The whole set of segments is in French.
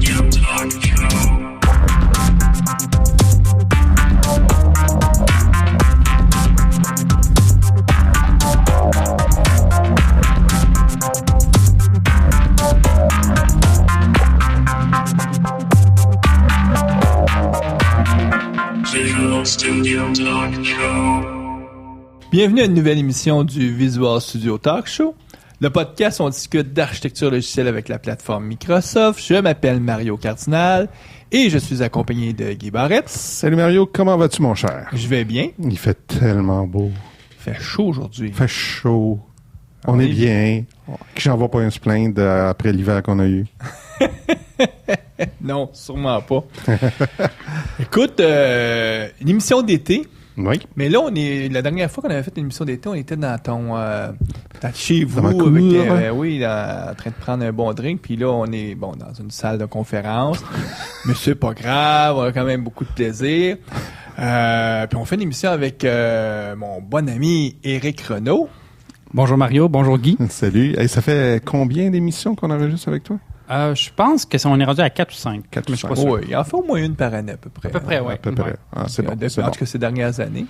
Studio Talk Show. Visual Studio Talk Show. Bienvenue à une nouvelle émission du Visual Studio Talk Show. Le podcast, on discute d'architecture logicielle avec la plateforme Microsoft. Je m'appelle Mario Cardinal et je suis accompagné de Guy Barrette. Salut Mario, comment vas-tu mon cher? Je vais bien. Il fait tellement beau. Il fait chaud aujourd'hui. Il fait chaud. On est bien. Que j'en vais pas se plaindre après l'hiver qu'on a eu. Non, sûrement pas. Écoute, une émission d'été. Oui. Mais là, la dernière fois qu'on avait fait une émission d'été, on était dans chez vous, Dans ma cour, avec, ouais. en train de prendre un bon drink. Puis là, on est dans une salle de conférence. Mais c'est pas grave, on a quand même beaucoup de plaisir. Puis on fait une émission avec mon bon ami Éric Renaud. Bonjour Mario, bonjour Guy. Salut. Hey, ça fait combien d'émissions qu'on enregistre avec toi? Je pense qu'on est rendu à 4 ou 5. 4 mais ou je suis pas 5. sûr. Oui, il en fait au moins une par année à peu près. À peu près, oui. À peu près. Ah, c'est bon. En tout cas, ces dernières années.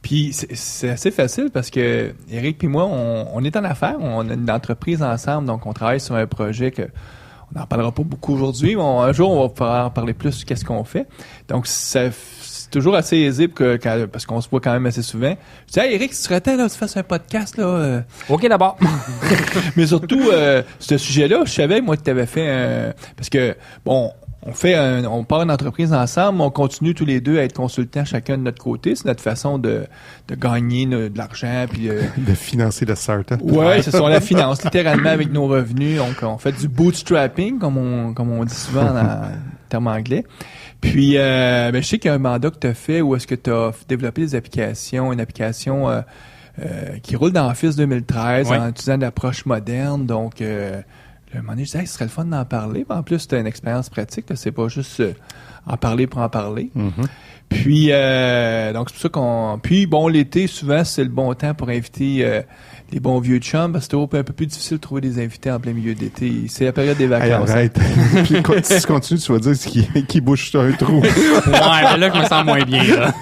Puis c'est assez facile parce que Éric et moi, on est en affaires, on a une entreprise ensemble, donc on travaille sur un projet que on n'en parlera pas beaucoup aujourd'hui, mais un jour on va pouvoir en parler plus sur qu'est-ce qu'on fait. Donc c'est toujours assez aisé parce qu'on se voit quand même assez souvent. Je dis, hey, Éric, si tu serais temps là, tu fasses un podcast là. OK, d'abord. Mais surtout, ce sujet-là, je savais, moi, que tu avais fait parce que, bon, on part une entreprise ensemble, on continue tous les deux à être consultants chacun de notre côté. C'est notre façon de gagner de l'argent. Puis de financer la start-up. Ouais, c'est ça, on la finance littéralement avec nos revenus. Donc, on fait du bootstrapping, comme on dit souvent dans le terme anglais. Puis, je sais qu'il y a un mandat que tu as fait où est-ce que tu as développé des applications, une application qui roule dans Office 2013 en utilisant de l'approche moderne. Donc, à un moment donné, je disais, ce serait le fun d'en parler. En plus, c'est une expérience pratique. Là, c'est pas juste en parler pour en parler. Mm-hmm. Puis, donc, c'est pour ça Puis, bon, l'été, souvent, c'est le bon temps pour inviter les bons vieux chums, parce que c'est toujours un peu plus difficile de trouver des invités en plein milieu d'été. C'est la période des vacances. Hey, arrête. Puis, si tu continues, tu vas dire qui bouge sur un trou. Ouais, mais là, je me sens moins bien, là.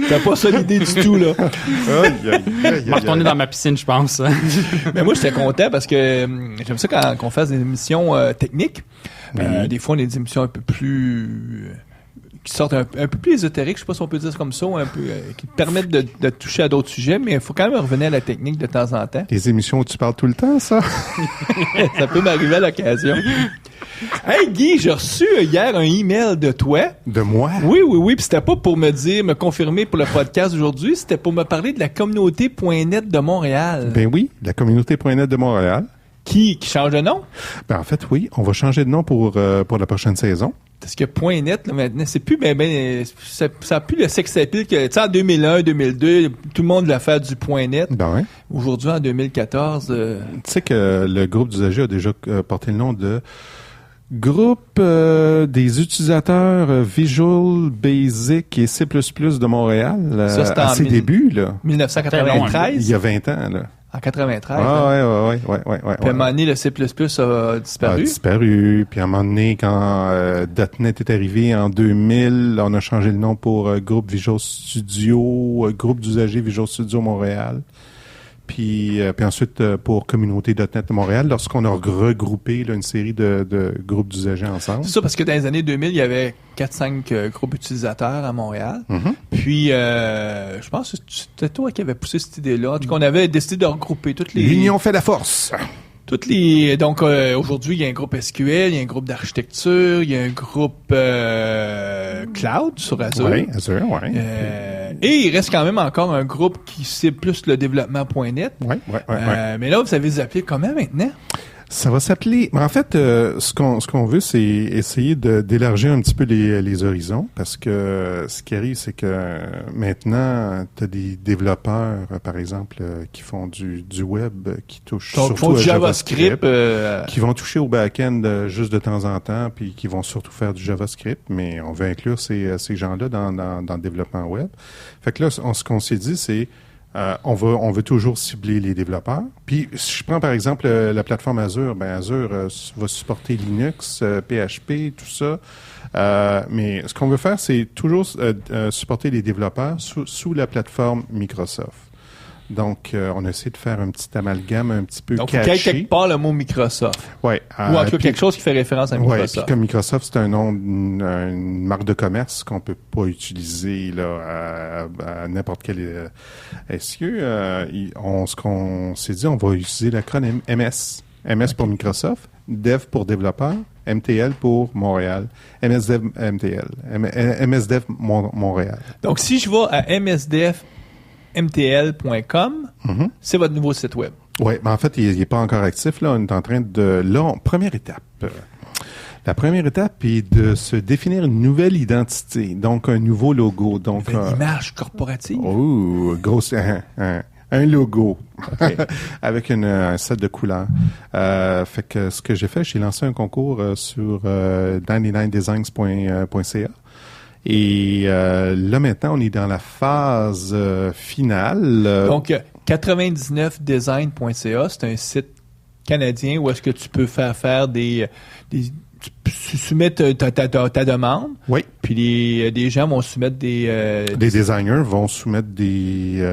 T'as pas ça l'idée du tout, là. Je vais retourner dans ma piscine, je pense. Mais moi, j'étais content parce que j'aime ça qu'on fasse des émissions techniques. Oui. Des fois, on a des émissions un peu plus... qui sortent un peu plus ésotériques, je sais pas si on peut dire ça comme ça, un peu qui permettent de toucher à d'autres sujets, mais il faut quand même revenir à la technique de temps en temps. Les émissions où tu parles tout le temps, ça? Ça peut m'arriver à l'occasion. Hey Guy, j'ai reçu hier un email de toi. De moi? Oui, puis c'était pas pour me confirmer pour le podcast d'aujourd'hui, c'était pour me parler de la communauté.net de Montréal. Ben oui, la communauté.net de Montréal. Qui change de nom? Ben en fait, oui, on va changer de nom pour la prochaine saison. Parce que .net, là, maintenant, c'est plus ça a plus le sex appeal que, tu sais, en 2001, 2002, tout le monde voulait faire du .net. Ben oui. Aujourd'hui, en 2014... Tu sais que le groupe d'usagers a déjà porté le nom de Groupe des utilisateurs Visual Basic et C++ de Montréal. Ça, c'était à ses débuts, là. 1993. Il y a 20 ans, là. En 93. Ah, ouais. Puis à un moment donné, le C++ a disparu. A disparu. Puis à un moment donné, quand .NET est arrivé en 2000, on a changé le nom pour Groupe Visual Studio, Groupe d'usagers Visual Studio Montréal. Puis ensuite, pour Communauté.NET de Montréal, lorsqu'on a regroupé là, une série de groupes d'usagers ensemble. C'est ça, parce que dans les années 2000, il y avait 4-5 groupes utilisateurs à Montréal. Mm-hmm. Puis, je pense que c'était toi qui avais poussé cette idée-là. En tout cas, on avait décidé de regrouper toutes les... L'union fait la force! Donc, aujourd'hui, il y a un groupe SQL, il y a un groupe d'architecture, il y a un groupe cloud sur Azure. Oui, Azure, oui. Et il reste quand même encore un groupe qui c'est plus le développement.net. Oui. Mais là, vous avez les appelés comment maintenant? Ça va s'appeler... En fait, ce qu'on veut, c'est essayer d'élargir un petit peu les horizons, parce que ce qui arrive, c'est que maintenant, tu as des développeurs, par exemple, qui font du web, qui touchent Donc, surtout font du à JavaScript. qui vont toucher au back-end juste de temps en temps, puis qui vont surtout faire du JavaScript, mais on veut inclure ces gens-là dans le développement web. Fait que là, ce qu'on s'est dit, c'est On veut toujours cibler les développeurs. Puis, si je prends par exemple la plateforme Azure, Azure va supporter Linux, PHP, tout ça. Mais ce qu'on veut faire, c'est toujours supporter les développeurs sous la plateforme Microsoft. Donc, on essaie de faire un petit amalgame un petit peu caché. Donc, quelque part le mot Microsoft. Ouais. Ou en tout cas, quelque chose qui fait référence à Microsoft. Oui, puis comme Microsoft, c'est un nom, une marque de commerce qu'on peut pas utiliser là à n'importe quel essieu. Ce qu'on s'est dit, on va utiliser l'acronyme MS. MS pour Microsoft, Dev pour développeur, MTL pour Montréal, MSDev MTL, MSDev Montréal. Donc, si je vais à msdevmtl.com, c'est votre nouveau site web. Oui, mais en fait, il n'est pas encore actif. Là, on est en train de... première étape. La première étape est de se définir une nouvelle identité, donc un nouveau logo. Donc une image corporative. Oh, un logo. Okay. Avec un set de couleurs. Fait que ce que j'ai fait, j'ai lancé un concours sur 99designs.ca. Et là, maintenant, on est dans la phase finale. Donc, 99design.ca, c'est un site canadien où est-ce que tu peux faire des tu soumets ta demande. Oui. Puis des gens vont soumettre des designers vont soumettre des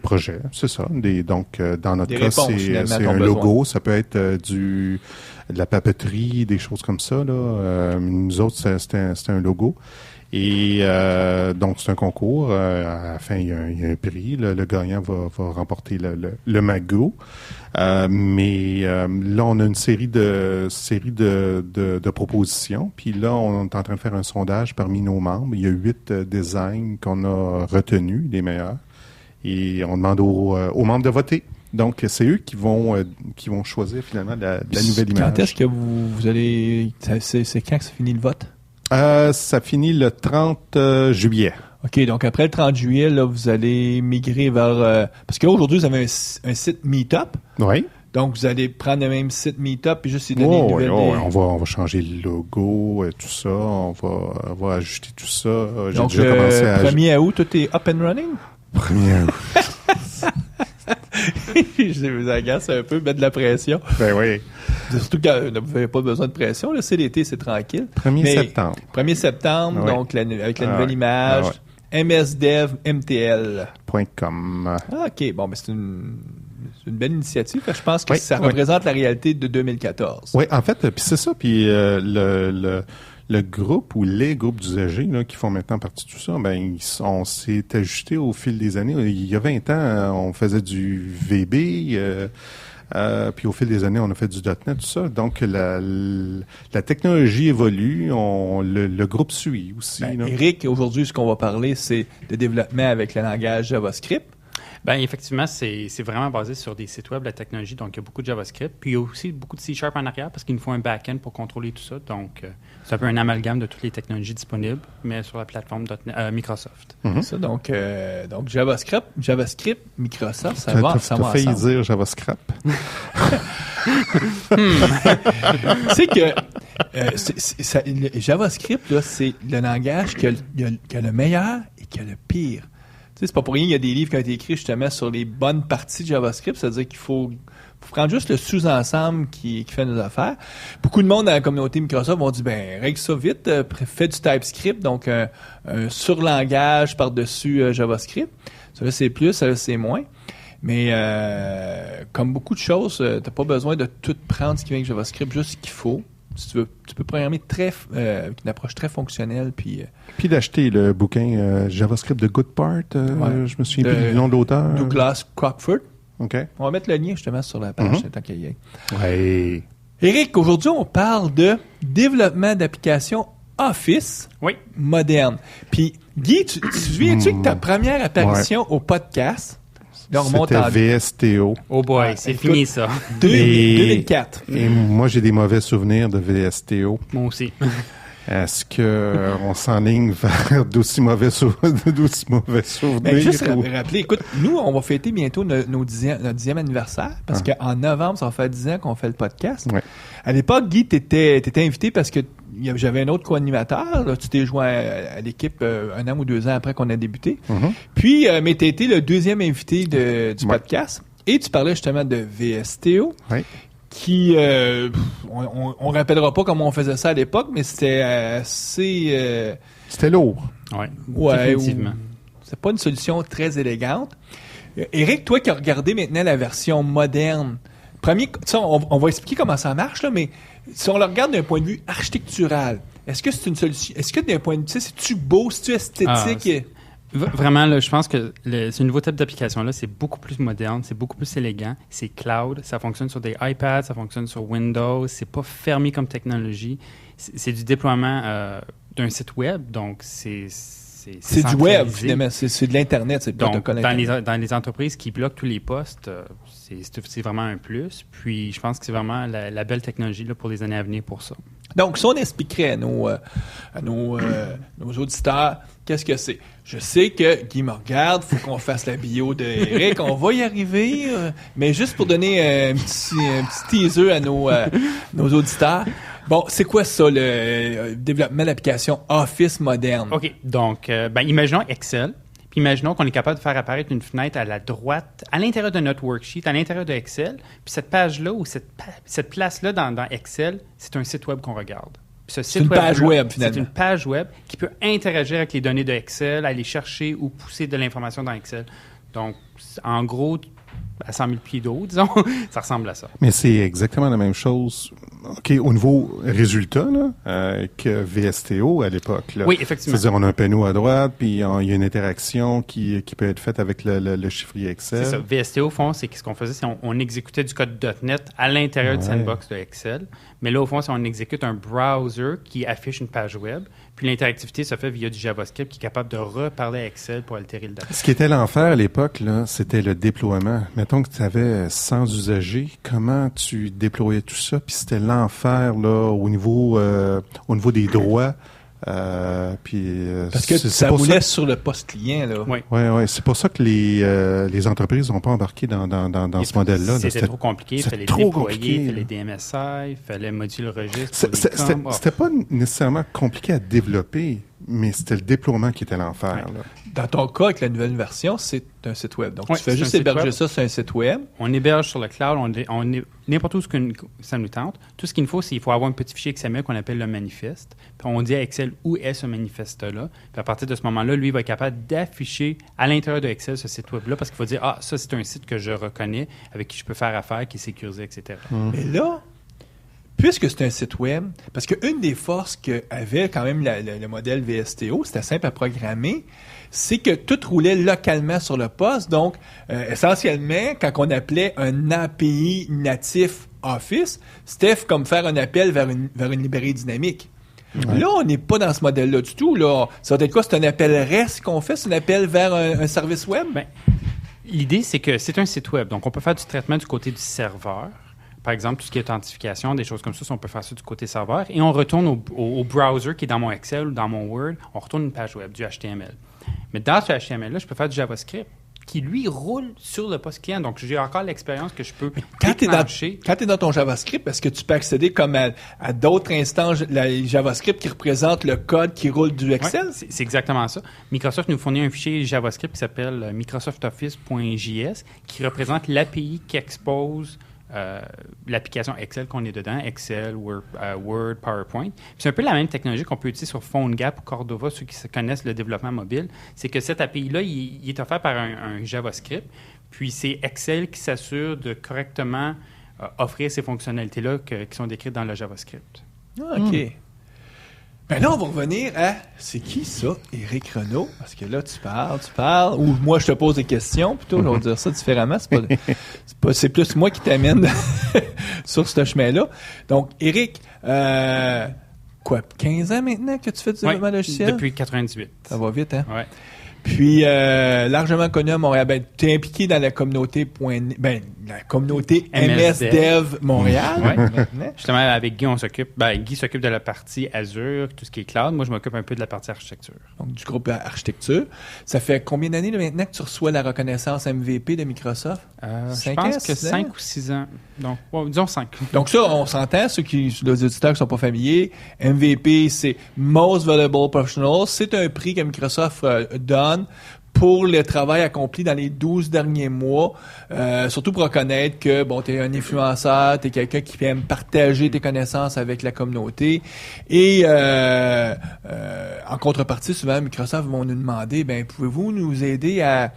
projets. C'est ça. Donc, dans notre cas, c'est un logo. Ça peut être de la papeterie, des choses comme ça. Là. Nous autres, c'est un logo. Et donc, c'est un concours. À la fin, il y a un prix. Le gagnant va remporter le Mago. Mais là, on a une série de propositions. Puis là, on est en train de faire un sondage parmi nos membres. Il y a 8 designs qu'on a retenus, les meilleurs. Et on demande aux membres de voter. Donc, c'est eux qui vont choisir finalement la nouvelle image. Quand est-ce que vous allez... C'est quand que ça finit le vote? Ça finit le 30 juillet. OK, donc après le 30 juillet, là, vous allez migrer vers... parce qu'aujourd'hui, vous avez un site Meetup. Oui. Donc, vous allez prendre le même site Meetup et juste y donner une nouvelle... On va changer le logo, tout ça. On va ajuster tout ça. Donc, déjà commencé 1er août, tout est up and running? 1er août. Je vous agace un peu, mettre de la pression. Ben oui. Surtout que vous n'avez pas besoin de pression. Là, c'est l'été, c'est tranquille. 1er septembre. 1er septembre, oui. Donc avec la nouvelle image. msdevmtl.com. Ah, OK. Bon, mais c'est une belle initiative. Je pense que ça représente la réalité de 2014. Oui, en fait, puis c'est ça. Puis le groupe ou les groupes d'usagers là, qui font maintenant partie de tout ça, on s'est ajusté au fil des années. Il y a 20 ans, on faisait du VB, puis au fil des années, on a fait du .NET, tout ça. Donc, la technologie évolue, le groupe suit aussi. Éric, aujourd'hui, ce qu'on va parler, c'est de développement avec le langage JavaScript. Ben effectivement, c'est vraiment basé sur des sites web, la technologie. Donc, il y a beaucoup de JavaScript. Puis, il y a aussi beaucoup de C# en arrière parce qu'il nous faut un back-end pour contrôler tout ça. Donc, c'est un peu un amalgame de toutes les technologies disponibles, mais sur la plateforme Microsoft. C'est ça. Donc JavaScript, Microsoft, ça va ensemble. T'as failli dire JavaScript. Tu sais que JavaScript, là, c'est le langage qui a le meilleur et qui a le pire. C'est pas pour rien qu'il y a des livres qui ont été écrits justement sur les bonnes parties de JavaScript, c'est-à-dire qu'il faut prendre juste le sous-ensemble qui fait nos affaires. Beaucoup de monde dans la communauté Microsoft vont dire, règle ça vite, fais du TypeScript, donc un surlangage par-dessus JavaScript. Ça là, c'est plus, ça là, c'est moins. Mais comme beaucoup de choses, t'as pas besoin de tout prendre ce qui vient avec JavaScript, juste ce qu'il faut. Si tu veux, tu peux programmer avec une approche très fonctionnelle. Puis d'acheter le bouquin JavaScript de Goodpart, je me souviens plus du nom de l'auteur. Douglas Crockford. OK. On va mettre le lien justement sur la page, tant qu'il y ait. Oui. Éric, aujourd'hui, on parle de développement d'applications Office moderne. Puis, Guy, tu te souviens-tu que ta première apparition au podcast... C'était VSTO. Oh boy, c'est fini ça. 2004. Et moi, j'ai des mauvais souvenirs de VSTO. Moi aussi. Est-ce qu'on s'enligne vers d'aussi mauvais souvenirs? Juste rappeler, écoute, nous, on va fêter bientôt notre 10e anniversaire parce qu'en novembre, ça va faire 10 ans qu'on fait le podcast. Ouais. À l'époque, Guy, t'étais invité parce que j'avais un autre co-animateur. Là, tu t'es joint à l'équipe 1 an ou 2 ans après qu'on a débuté. Mhm. Puis, mais t'as été le deuxième invité du podcast. Et tu parlais justement de VSTO. Oui. Qui, on rappellera pas comment on faisait ça à l'époque, mais c'était assez... C'était lourd. Oui, ouais, définitivement. C'est pas une solution très élégante. Éric, toi qui as regardé maintenant la version moderne, on va expliquer comment ça marche, là, mais si on le regarde d'un point de vue architectural, est-ce que c'est une solution, est-ce que d'un point de vue, c'est-tu beau, c'est-tu esthétique? Vraiment, là, je pense que ce nouveau type d'application-là, c'est beaucoup plus moderne, c'est beaucoup plus élégant, c'est cloud, ça fonctionne sur des iPads, ça fonctionne sur Windows, c'est pas fermé comme technologie, c'est du déploiement d'un site web, donc c'est du web, finalement, c'est de l'Internet, c'est le protocole Internet. Dans les entreprises qui bloquent tous les postes, c'est vraiment un plus, puis je pense que c'est vraiment la belle technologie là, pour les années à venir pour ça. Donc, si on expliquerait à nos auditeurs, qu'est-ce que c'est? Je sais que Guy me regarde, il faut qu'on fasse la bio d'Éric, on va y arriver, mais juste pour donner un petit teaser à nos auditeurs. Bon, c'est quoi ça, le développement d'application Office moderne? OK, donc, imaginons Excel. Puis imaginons qu'on est capable de faire apparaître une fenêtre à la droite, à l'intérieur de notre worksheet, à l'intérieur de Excel. Puis cette page-là ou cette place-là dans Excel, c'est un site web qu'on regarde. C'est une page web, finalement. C'est une page web qui peut interagir avec les données de Excel, aller chercher ou pousser de l'information dans Excel. Donc, en gros, à 100 000 pieds d'eau, disons, ça ressemble à ça. Mais c'est exactement la même chose, OK, au niveau résultat, là, que VSTO à l'époque. Là. Oui, effectivement. C'est-à-dire, on a un panneau à droite, puis il y a une interaction qui peut être faite avec le chiffrier Excel. C'est ça. VSTO, au fond, c'est ce qu'on faisait, c'est on exécutait du code .NET à l'intérieur du sandbox de Excel. Mais là, au fond, c'est on exécute un browser qui affiche une page web. Puis l'interactivité se fait via du JavaScript qui est capable de reparler à Excel pour altérer le data. Ce qui était l'enfer à l'époque, là, c'était le déploiement. Mettons que tu avais 100 usagers, comment tu déployais tout ça? Puis c'était l'enfer là au niveau des droits. Parce que ça roulait sur le poste client, là. Oui. Ouais. C'est pour ça que les entreprises n'ont pas embarqué dans ce modèle-là. C'était trop compliqué. Il fallait déployer, il fallait des MSI, il fallait moduler le registre. C'était pas nécessairement compliqué à développer, mais c'était le déploiement qui était l'enfer. Ouais. Là. Dans ton cas, avec la nouvelle version, c'est un site web. Donc, oui, tu fais juste héberger ça sur un site web. On héberge sur le cloud, on est n'importe où ça nous tente. Tout ce qu'il nous faut, c'est qu'il faut avoir un petit fichier XML qu'on appelle le manifeste. Puis on dit à Excel où est ce manifeste-là. Puis à partir de ce moment-là, lui, il va être capable d'afficher à l'intérieur de Excel ce site web-là parce qu'il va dire, ça, c'est un site que je reconnais, avec qui je peux faire affaire, qui est sécurisé, etc. Mais là, puisque c'est un site web, parce qu'une des forces qu'avait quand même le modèle VSTO, c'était simple à programmer, c'est que tout roulait localement sur le poste. Donc, essentiellement, quand on appelait un API natif Office, c'était comme faire un appel vers une librairie dynamique. Ouais. Là, on n'est pas dans ce modèle-là du tout. Là. Ça va être quoi? C'est un appel REST qu'on fait? C'est un appel vers un service web? Bien, l'idée, c'est que c'est un site web. Donc, on peut faire du traitement du côté du serveur. Par exemple, tout ce qui est authentification, des choses comme ça, on peut faire ça du côté serveur. Et on retourne au browser qui est dans mon Excel ou dans mon Word. On retourne une page web, du HTML. Mais dans ce HTML-là, je peux faire du JavaScript qui, lui, roule sur le poste client. Donc, j'ai encore l'expérience que je peux déclencher. Quand tu es dans ton JavaScript, est-ce que tu peux accéder comme à d'autres instances, la JavaScript qui représente le code qui roule du Excel? Ouais, c'est exactement ça. Microsoft nous fournit un fichier JavaScript qui s'appelle microsoftoffice.js qui représente l'API qui expose l'application Excel qu'on est dedans, Excel, Word, PowerPoint. C'est un peu la même technologie qu'on peut utiliser sur PhoneGap ou Cordova, ceux qui connaissent le développement mobile. C'est que cette API-là, il est offert par un JavaScript, puis c'est Excel qui s'assure de correctement offrir ces fonctionnalités-là qui sont décrites dans le JavaScript. Ah, OK. Ben là, on va revenir à c'est qui ça, Éric Renaud? Parce que là, tu parles, ou moi, je te pose des questions, plutôt, je vais dire ça différemment. C'est plus moi qui t'amène sur ce chemin-là. Donc, Éric, 15 ans maintenant que tu fais du développement logiciel? Depuis 98. Ça va vite, hein? Oui. Puis, largement connu à Montréal. Ben, tu es impliqué dans la communauté la la communauté MS MS-Dev Montréal. Ouais. Maintenant. Justement, avec Guy, Guy s'occupe de la partie Azure, tout ce qui est cloud. Moi, je m'occupe un peu de la partie architecture. Donc, du groupe architecture. Ça fait combien d'années là, maintenant que tu reçois la reconnaissance MVP de Microsoft? Je 5 pense ans, que 6 ans? 5 ou 6 ans. Donc, disons 5. Donc ça, on s'entend, les auditeurs qui sont pas familiers, MVP, c'est Most Valuable Professional. C'est un prix que Microsoft donne pour le travail accompli dans les 12 derniers mois, surtout pour reconnaître que, bon, t'es un influenceur, t'es quelqu'un qui aime partager tes connaissances avec la communauté. Et en contrepartie, souvent, Microsoft vont nous demander, pouvez-vous nous aider à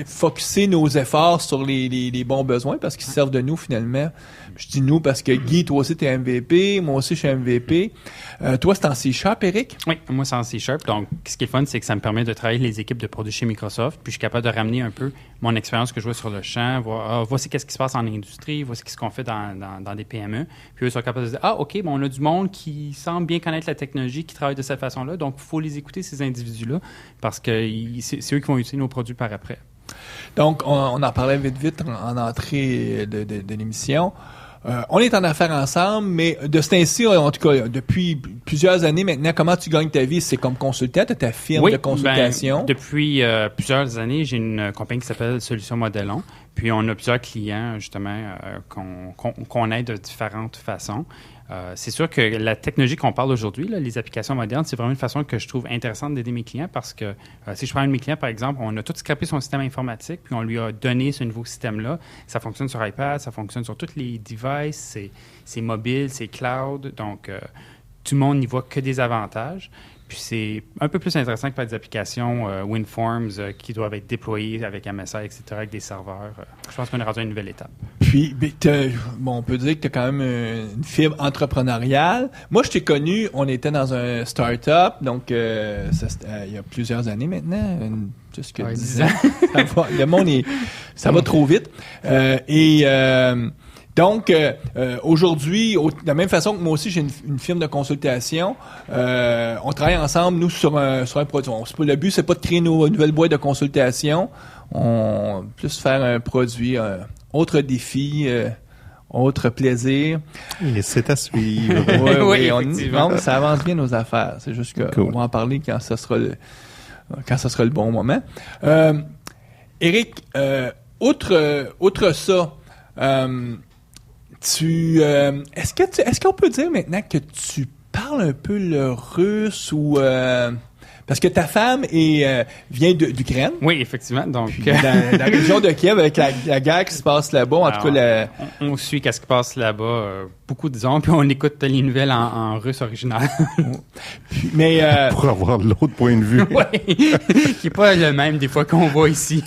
focusser nos efforts sur les bons besoins parce qu'ils servent de nous finalement. Je dis nous parce que Guy, toi aussi, t'es MVP, moi aussi, je suis MVP. Toi, c'est en C#, Eric? Oui, moi, c'est en C#. Donc, ce qui est fun, c'est que ça me permet de travailler les équipes de produits chez Microsoft, puis je suis capable de ramener un peu mon expérience que je vois sur le champ, voir, voici qu'est-ce qui se passe en industrie, voici ce qu'on fait dans des PME. Puis eux sont capables de dire, OK, on a du monde qui semble bien connaître la technologie, qui travaille de cette façon-là, donc il faut les écouter, ces individus-là, parce que c'est eux qui vont utiliser nos produits par après. Donc, on en parlait vite en entrée de l'émission. On est en affaires ensemble, mais de ce temps-ci, en tout cas, depuis plusieurs années maintenant, comment tu gagnes ta vie? C'est comme consultant, tu as ta firme de consultation? Depuis plusieurs années, j'ai une compagnie qui s'appelle Solutions Modelon. Puis on a plusieurs clients, justement, qu'on aide de différentes façons. C'est sûr que la technologie qu'on parle aujourd'hui, là, les applications modernes, c'est vraiment une façon que je trouve intéressante d'aider mes clients parce que si je prends un de mes clients, par exemple, on a tout scrappé son système informatique, puis on lui a donné ce nouveau système-là. Ça fonctionne sur iPad, ça fonctionne sur tous les devices, c'est mobile, c'est cloud. Donc, tout le monde n'y voit que des avantages. Puis c'est un peu plus intéressant que par des applications WinForms qui doivent être déployées avec MSI, etc., avec des serveurs. Je pense qu'on est rendu à une nouvelle étape. Puis, on peut dire que tu as quand même une fibre entrepreneuriale. Moi, je t'ai connu, on était dans un start-up, donc il y a plusieurs années maintenant, jusqu'à 10 ans. Le monde, ça va trop vite. Donc, aujourd'hui, de la même façon que moi aussi, j'ai une firme de consultation, on travaille ensemble, nous, sur un produit. Le but, c'est pas de créer une nouvelle boîte de consultation, plus faire un produit, autre défi, autre plaisir. Et c'est à suivre. Oui, effectivement. Ça avance bien nos affaires. C'est juste qu'on va en parler quand ça sera le bon moment. Éric, outre ça, est-ce qu'on peut dire maintenant que tu parles un peu le russe ou parce que ta femme vient d'Ukraine? Oui, effectivement. Donc, puis, dans la région de Kiev, avec la guerre qui se passe là-bas, en tout cas, on suit qu'est-ce qui se passe là-bas, beaucoup disons, puis on écoute les nouvelles en russe original. Mais pour avoir l'autre point de vue. Oui, qui n'est pas le même des fois qu'on voit ici.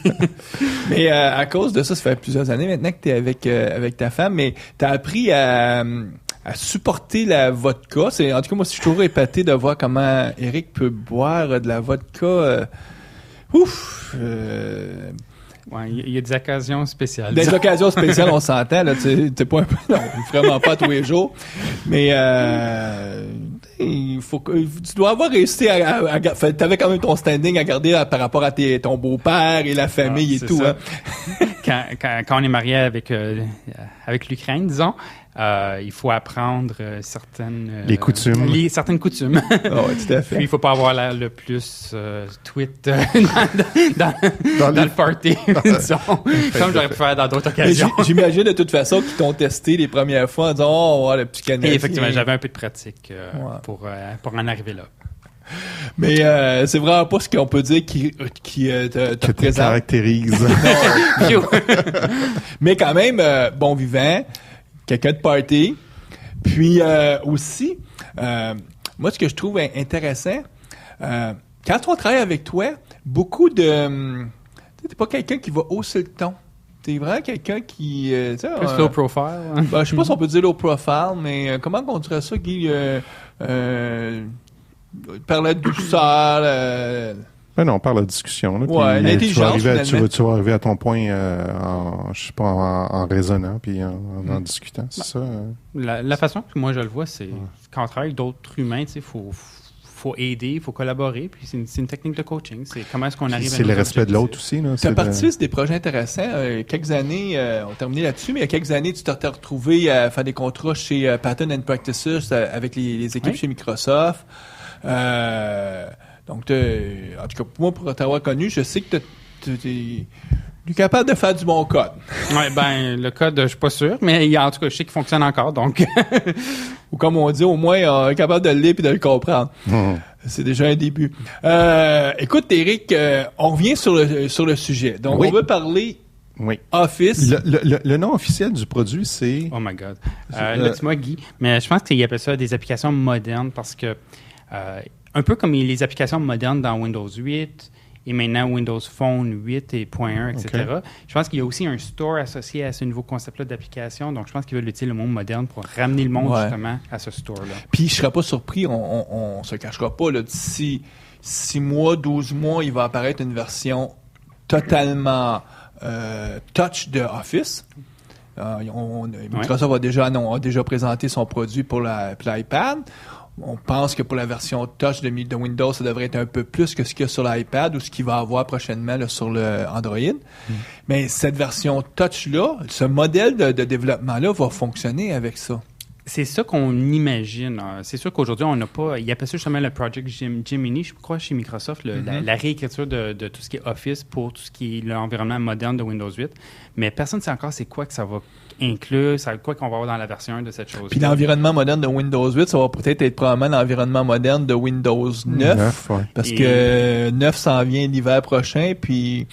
Mais à cause de ça fait plusieurs années maintenant que tu es avec ta femme, mais tu as appris à supporter la vodka. En tout cas, moi, je suis toujours épaté de voir comment Éric peut boire de la vodka. Ouais, il y a des occasions spéciales. Des occasions spéciales, on s'entend. Là, t'es pas un peu, non, vraiment pas tous les jours. Mais il faut que tu dois avoir réussi t'avais quand même ton standing à garder par rapport à ton beau-père et la famille et tout. Hein. Quand on est marié avec l'Ukraine, disons, il faut apprendre certaines coutumes. Certaines coutumes. Oh, ouais, tout à fait. Puis il faut pas avoir l'air le plus tweet dans le party, disons, comme j'aurais pu faire dans d'autres occasions. J'imagine de toute façon qu'ils t'ont testé les premières fois en disant « Oh, le petit Canadien. » Et effectivement, j'avais un peu de pratique pour en arriver là. Mais c'est vraiment pas ce qu'on peut dire qui te présente. Caractérise. Mais quand même, bon vivant, quelqu'un de party. Puis aussi, moi, ce que je trouve intéressant, quand on travaille avec toi, beaucoup de... t'es pas quelqu'un qui va hausser le ton. T'es vraiment quelqu'un qui... plus low profile. Je sais pas si on peut dire low profile, mais comment on dirait ça, Guy? Parler de douceur... Non, on parle de discussion. Là, ouais, l'intelligence, tu vas arriver à ton point en raisonnant puis en discutant, c'est ça? La façon que moi je le vois, c'est quand on travaille avec d'autres humains, il faut faut aider, il faut collaborer, puis c'est une technique de coaching. C'est comment est-ce qu'on arrive à C'est le respect de l'autre aussi. Tu as participé sur des projets intéressants. Quelques années, on terminé là-dessus, mais il y a quelques années, tu t'es retrouvé à faire des contrats chez Pattern and Practices avec les équipes chez Microsoft. Donc, en tout cas, pour t'avoir connu, je sais que tu es capable de faire du bon code. Oui, le code, je suis pas sûr, mais en tout cas, je sais qu'il fonctionne encore, donc... Ou comme on dit, au moins, on est capable de le lire et de le comprendre. C'est déjà un début. Écoute, Éric, on revient sur le sujet. Donc, on veut parler Office. Le nom officiel du produit, c'est... Oh my God. Là, dis-moi, Guy, mais je pense qu'ils appellent ça des applications modernes parce que, un peu comme les applications modernes dans Windows 8... et maintenant Windows Phone 8 et .1, etc. Okay. Je pense qu'il y a aussi un store associé à ce nouveau concept-là d'application. Donc, je pense qu'ils veulent utiliser le monde moderne pour ramener le monde justement à ce store-là. Puis, je ne serais pas surpris, on se cachera pas, là, d'ici 6 mois, 12 mois, il va apparaître une totalement touch de Office. Microsoft a déjà présenté son produit pour l'iPad. On pense que pour la version touch de Windows, ça devrait être un peu plus que ce qu'il y a sur l'iPad ou ce qu'il va avoir prochainement là, sur le Android. Mais cette version touch-là, ce modèle de développement-là va fonctionner avec ça. C'est ça qu'on imagine. C'est sûr qu'aujourd'hui, on n'a pas... Ils appellent ça justement le Project Gemini, je crois, chez Microsoft, la réécriture de tout ce qui est Office pour tout ce qui est l'environnement moderne de Windows 8. Mais personne ne sait encore c'est quoi que ça va inclure, c'est quoi qu'on va avoir dans la version 1 de cette chose. Puis l'environnement moderne de Windows 8, ça va peut-être être probablement l'environnement moderne de Windows 9 parce que 9 s'en vient l'hiver prochain, puis...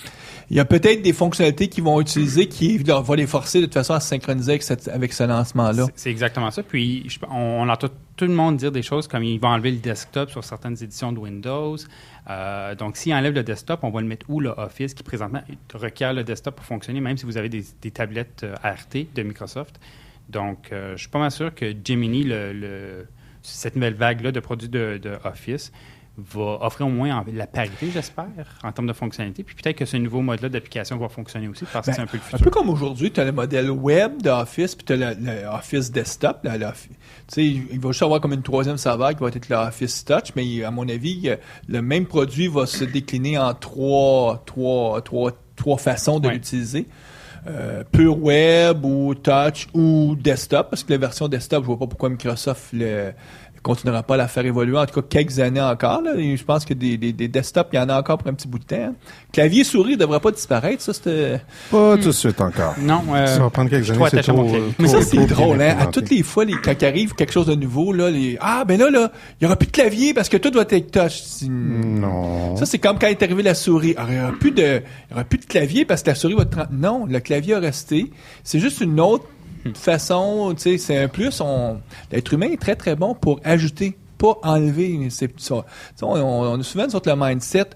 Il y a peut-être des fonctionnalités qu'ils vont utiliser qui vont les forcer de toute façon à se synchroniser avec ce lancement-là. C'est exactement ça. Puis, on entend tout le monde dire des choses comme ils vont enlever le desktop sur certaines éditions de Windows. Donc, s'ils enlèvent le desktop, on va le mettre où, le Office, qui présentement requiert le desktop pour fonctionner, même si vous avez des tablettes ART de Microsoft. Donc, je suis pas mal sûr que Gemini, cette nouvelle vague-là de produits de Office, va offrir au moins la parité, j'espère, en termes de fonctionnalité. Puis peut-être que ce nouveau mode-là d'application va fonctionner aussi parce que c'est un peu le futur. Un peu comme aujourd'hui, tu as le modèle web d'Office puis tu as le Office Desktop. Tu sais, il va juste avoir comme une troisième serveur qui va être le Office Touch, mais à mon avis, le même produit va se décliner en trois façons de l'utiliser. Pure web ou touch ou desktop, parce que la version desktop, je vois pas pourquoi Microsoft continuera pas à la faire évoluer, en tout cas quelques années encore. Là. Et je pense que des desktops, il y en a encore pour un petit bout de temps. Hein. Clavier souris ne devrait pas disparaître, ça c'était... Pas tout de suite encore. Non, ça va prendre quelques années, c'est trop... Mais ça, c'est drôle, hein. À toutes les fois, quand arrive quelque chose de nouveau, là, il y aura plus de clavier parce que tout doit être touch. Non. Ça, c'est comme quand est arrivé la souris. Alors, il y aura plus de clavier parce que la souris va être... Non, le clavier a resté. C'est juste une autre façon, tu sais, c'est un plus. L'être humain est très, très bon pour ajouter, pas enlever. C'est ça. On a souvent sur le mindset,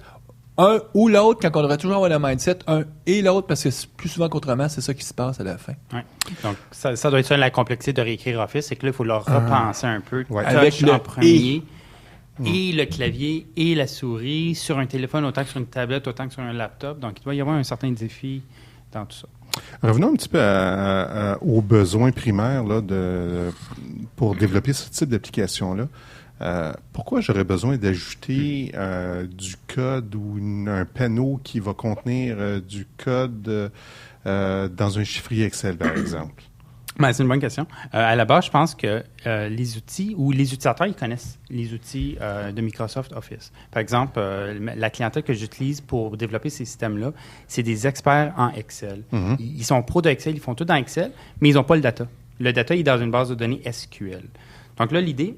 un ou l'autre, quand on devrait toujours avoir le mindset, un et l'autre, parce que plus souvent qu'autrement, c'est ça qui se passe à la fin. Ouais. Donc, ça doit être ça la complexité de réécrire Office, c'est que là, il faut leur repenser un peu. Avec le premier. Et le clavier et la souris sur un téléphone autant que sur une tablette, autant que sur un laptop. Donc, il doit y avoir un certain défi dans tout ça. Revenons un petit peu aux besoins primaires là, pour développer ce type d'application-là. Pourquoi j'aurais besoin d'ajouter du code ou un panneau qui va contenir du code dans un chiffrier Excel, par exemple? C'est une bonne question. À la base, je pense que les outils ou les utilisateurs, ils connaissent les outils de Microsoft Office. Par exemple, la clientèle que j'utilise pour développer ces systèmes-là, c'est des experts en Excel. Mm-hmm. Ils sont pros d'Excel, ils font tout dans Excel, mais ils n'ont pas le data. Le data il est dans une base de données SQL. Donc là, l'idée,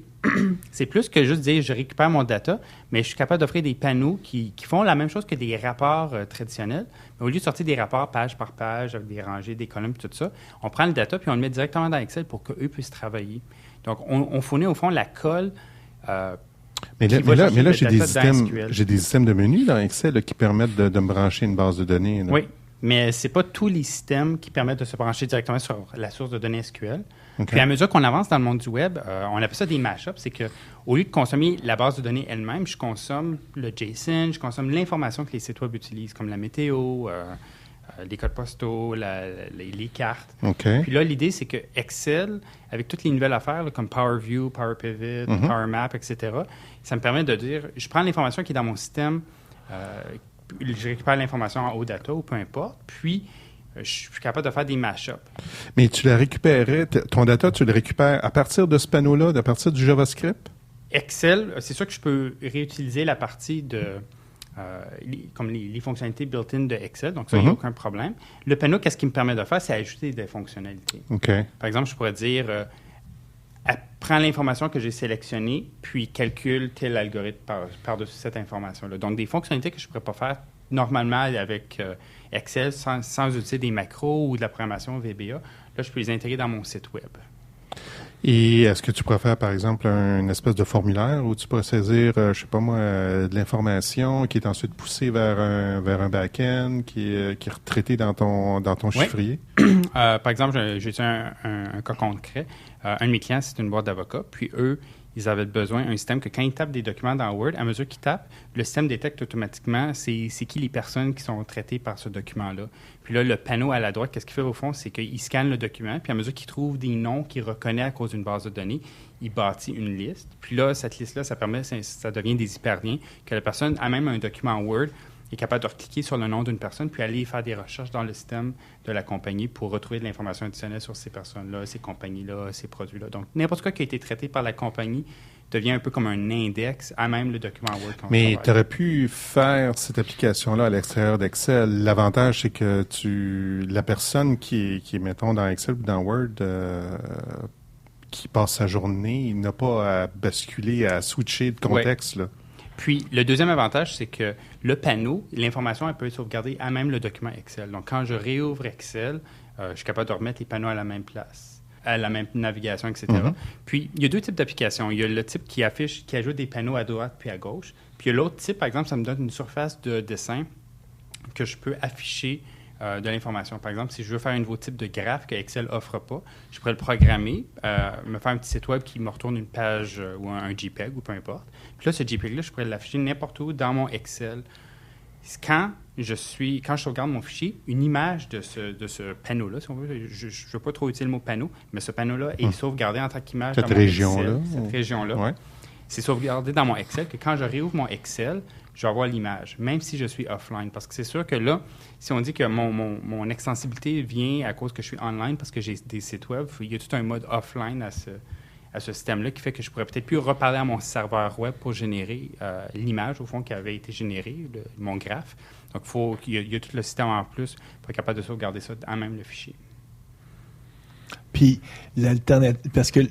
c'est plus que juste dire je récupère mon data, mais je suis capable d'offrir des panneaux qui font la même chose que des rapports traditionnels. Mais au lieu de sortir des rapports page par page avec des rangées, des colonnes, tout ça, on prend le data puis on le met directement dans Excel pour qu'eux puissent travailler. Donc, on fournit au fond la colle. Mais là j'ai des systèmes de menus dans Excel là, qui permettent de me brancher une base de données. Là. Oui, mais ce n'est pas tous les systèmes qui permettent de se brancher directement sur la source de données SQL. Okay. Puis à mesure qu'on avance dans le monde du web, on appelle ça des mashups. C'est qu'au lieu de consommer la base de données elle-même, je consomme le JSON, je consomme l'information que les sites web utilisent, comme la météo, les codes postaux, les cartes. OK. Puis là, l'idée, c'est que Excel, avec toutes les nouvelles affaires, là, comme Power View, Power Pivot, Power Map, etc., ça me permet de dire, je prends l'information qui est dans mon système, je récupère l'information en haut data ou peu importe, puis je suis capable de faire des mash-ups. Mais tu la récupérais, ton data, tu le récupères à partir de ce panneau-là, à partir du JavaScript? Excel, c'est sûr que je peux réutiliser la partie de comme les fonctionnalités built-in de Excel, donc ça, il n'y a aucun problème. Le panneau, qu'est-ce qu'il me permet de faire? C'est ajouter des fonctionnalités. OK. Par exemple, je pourrais dire, prends l'information que j'ai sélectionnée, puis calcule tel algorithme par-dessus cette information-là. Donc, des fonctionnalités que je ne pourrais pas faire normalement avec Excel sans utiliser des macros ou de la programmation VBA. Là, je peux les intégrer dans mon site web. Et est-ce que tu préfères, par exemple, une espèce de formulaire où tu pourrais saisir, je sais pas moi, de l'information qui est ensuite poussée vers un back-end qui est retraité dans ton chiffrier? Par exemple, j'ai un cas concret. Un de mes clients, c'est une boîte d'avocats. Puis eux, ils avaient besoin d'un système que quand ils tapent des documents dans Word, à mesure qu'ils tapent, le système détecte automatiquement c'est qui les personnes qui sont traitées par ce document-là. Puis là, le panneau à la droite, qu'est-ce qu'il fait au fond? C'est qu'il scanne le document, puis à mesure qu'il trouve des noms qu'il reconnaît à cause d'une base de données, il bâtit une liste. Puis là, cette liste-là, ça devient des hyperliens, que la personne a même un document Word, est capable de recliquer sur le nom d'une personne, puis aller faire des recherches dans le système de la compagnie pour retrouver de l'information additionnelle sur ces personnes-là, ces compagnies-là, ces produits-là. Donc, n'importe quoi qui a été traité par la compagnie devient un peu comme un index à même le document Word. Mais tu aurais pu faire cette application-là à l'extérieur d'Excel. L'avantage, c'est que la personne qui est, mettons, dans Excel ou dans Word, qui passe sa journée, il n'a pas à basculer, à switcher de contexte, là. Puis, le deuxième avantage, c'est que le panneau, l'information, elle peut être sauvegardée à même le document Excel. Donc, quand je réouvre Excel, je suis capable de remettre les panneaux à la même place, à la même navigation, etc. Puis, il y a deux types d'applications. Il y a le type qui ajoute des panneaux à droite puis à gauche. Puis, il y a l'autre type, par exemple, ça me donne une surface de dessin que je peux afficher de l'information. Par exemple, si je veux faire un nouveau type de graphe que Excel offre pas, je pourrais le programmer, me faire un petit site web qui me retourne une page ou un JPEG ou peu importe. Puis là, ce JPEG-là, je pourrais l'afficher n'importe où dans mon Excel. Quand je sauvegarde mon fichier, une image de ce panneau-là, si on veut, je ne veux pas trop utiliser le mot panneau, mais ce panneau-là est sauvegardé en tant qu'image dans mon Excel. Cette région-là. Ouais. C'est sauvegardé dans mon Excel que quand je réouvre mon Excel, je vais avoir l'image, même si je suis offline. Parce que c'est sûr que là, si on dit que mon extensibilité vient à cause que je suis online parce que j'ai des sites web, il y a tout un mode offline à ce système-là qui fait que je pourrais peut-être plus reparler à mon serveur web pour générer l'image, au fond, qui avait été générée, mon graphe. Donc, il y a tout le système en plus pour être capable de sauvegarder ça en même le fichier. Puis, parce que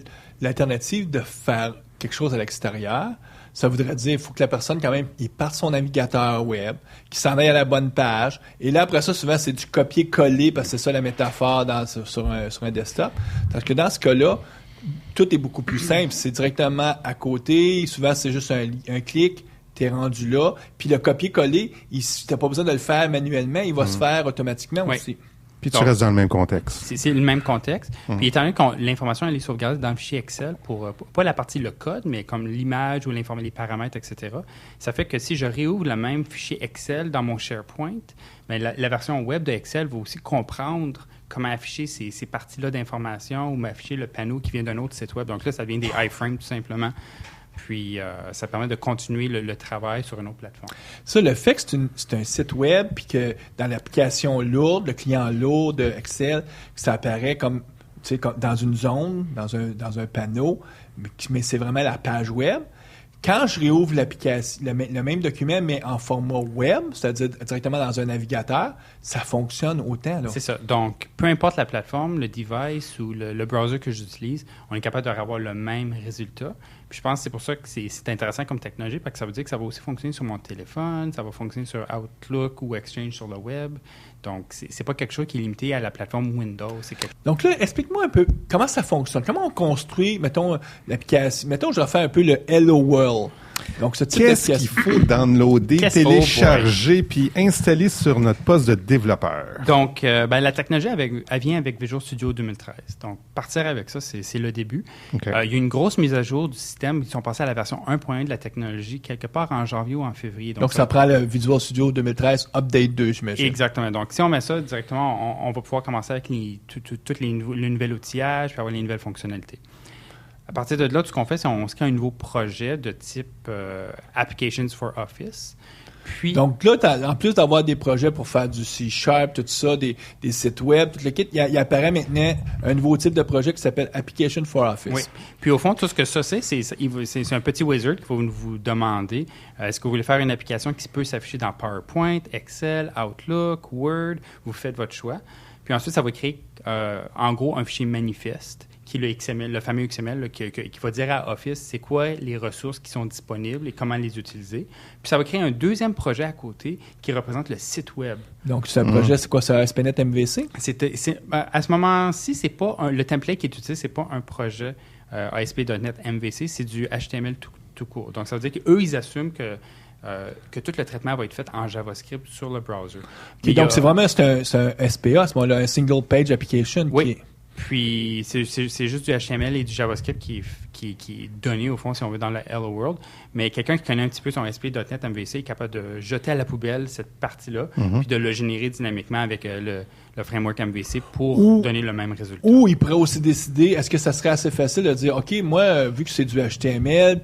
l'alternative de faire quelque chose à l'extérieur, ça voudrait dire qu'il faut que la personne, quand même, il parte son navigateur web, qu'il s'en aille à la bonne page. Et là, après ça, souvent, c'est du copier-coller, parce que c'est ça la métaphore sur un desktop. Parce que dans ce cas-là, tout est beaucoup plus simple. C'est directement à côté. Souvent, c'est juste un clic. Tu es rendu là. Puis le copier-coller, tu n'as pas besoin de le faire manuellement. Il va se faire automatiquement aussi. Puis tu restes dans le même contexte. C'est le même contexte. Puis étant donné que l'information elle est sauvegardée dans le fichier Excel pour pas la partie le code, mais comme l'image ou les paramètres, etc., ça fait que si je réouvre le même fichier Excel dans mon SharePoint, bien, la version web de Excel va aussi comprendre comment afficher ces parties-là d'information ou afficher le panneau qui vient d'un autre site web. Donc là, ça vient des iframes tout simplement. Puis, ça permet de continuer le travail sur une autre plateforme. Ça, le fait que c'est un site web, puis que dans l'application lourde, le client lourd de Excel, ça apparaît comme dans une zone, dans un panneau, mais c'est vraiment la page web. Quand je réouvre l'application, le même document, mais en format web, c'est-à-dire directement dans un navigateur, ça fonctionne autant. Là. C'est ça. Donc, peu importe la plateforme, le device ou le browser que j'utilise, on est capable d'avoir le même résultat. Puis je pense que c'est pour ça que c'est intéressant comme technologie, parce que ça veut dire que ça va aussi fonctionner sur mon téléphone, ça va fonctionner sur Outlook ou Exchange sur le web. Donc, c'est pas quelque chose qui est limité à la plateforme Windows. Donc là, explique-moi un peu comment ça fonctionne. Comment on construit, mettons, l'application. Mettons, je vais faire un peu le Hello World. Donc, ce type Qu'est-ce qu'il faut downloader, télécharger, puis installer sur notre poste de développeur? Donc, la technologie, elle vient avec Visual Studio 2013. Donc, partir avec ça, c'est le début. Okay. Il y a une grosse mise à jour du système. Ils sont passés à la version 1.1 de la technologie quelque part en janvier ou en février. Donc ça prend le Visual Studio 2013 Update 2, j'imagine. Exactement. Donc, si on met ça directement, on va pouvoir commencer avec tous les nouveaux outillages, puis avoir les nouvelles fonctionnalités. À partir de là, tout ce qu'on fait, c'est qu'on se crée un nouveau projet de type Applications for Office. Puis, donc là, en plus d'avoir des projets pour faire du C#, tout ça, des sites web, tout le kit, il apparaît maintenant un nouveau type de projet qui s'appelle Application for Office. Oui. Puis au fond, tout ce que ça c'est un petit wizard qui va vous demander est-ce que vous voulez faire une application qui peut s'afficher dans PowerPoint, Excel, Outlook, Word, vous faites votre choix. Puis ensuite, ça va créer en gros un fichier manifeste qui est le XML, le fameux XML là, qui va dire à Office c'est quoi les ressources qui sont disponibles et comment les utiliser. Puis ça va créer un deuxième projet à côté qui représente le site web. Donc, ce projet, c'est quoi? C'est ASP.NET MVC? À ce moment-ci, c'est pas le template qui est utilisé, c'est pas un projet ASP.NET MVC, c'est du HTML tout court. Donc, ça veut dire qu'eux, ils assument que tout le traitement va être fait en JavaScript sur le browser. Puis donc, c'est vraiment un SPA, à ce moment-là, un Single Page Application. Oui. Puis, c'est juste du HTML et du JavaScript qui est donné, au fond, si on veut, dans le Hello World. Mais quelqu'un qui connaît un petit peu son ASP.NET MVC est capable de jeter à la poubelle cette partie-là, puis de le générer dynamiquement avec le framework MVC pour donner le même résultat. Ou il pourrait aussi décider, est-ce que ça serait assez facile de dire, OK, moi, vu que c'est du HTML,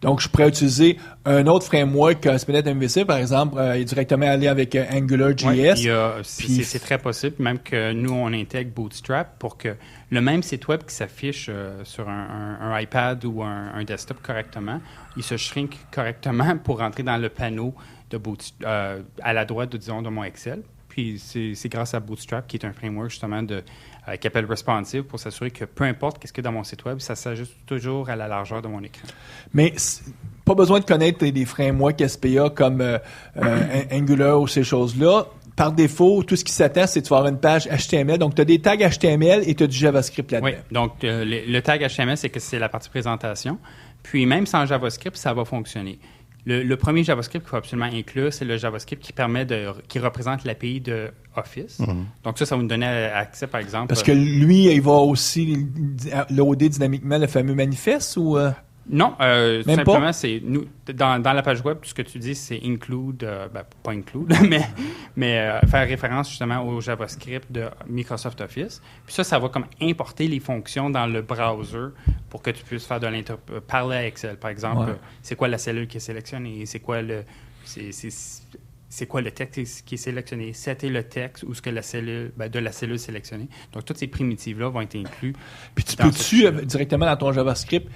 donc je pourrais utiliser un autre framework ASP.NET MVC, par exemple, et directement aller avec AngularJS. Oui, c'est très possible, même que nous, on intègre Bootstrap pour que le même site web qui s'affiche sur un iPad ou un desktop correctement, il se shrink correctement pour rentrer dans le panneau de à la droite, disons, de mon Excel. Puis c'est grâce à Bootstrap, qui est un framework justement qui appelle Responsive, pour s'assurer que peu importe qu'est-ce qu'il y a dans mon site web, ça s'ajuste toujours à la largeur de mon écran. Mais pas besoin de connaître des frameworks SPA comme Angular ou ces choses-là. Par défaut, tout ce qui s'attend, c'est de faire une page HTML. Donc, tu as des tags HTML et tu as du JavaScript là-dedans. Oui, donc le tag HTML, c'est la partie présentation. Puis même sans JavaScript, ça va fonctionner. Le premier JavaScript qu'il faut absolument inclure, c'est le JavaScript qui représente l'API de Office. Donc ça va nous donner accès, par exemple... Parce que lui, il va aussi loader dynamiquement le fameux manifeste ou... Non, Même simplement, pas? c'est nous dans la page web, tout ce que tu dis, c'est include, pas include, mais faire référence justement au JavaScript de Microsoft Office. Puis ça va comme importer les fonctions dans le browser pour que tu puisses faire parler à Excel. Par exemple, c'est quoi la cellule qui est sélectionnée, c'est quoi le texte qui est sélectionné, c'était le texte ou ce que la cellule, de la cellule sélectionnée. Donc, toutes ces primitives-là vont être incluses. Puis tu peux-tu, directement dans ton JavaScript,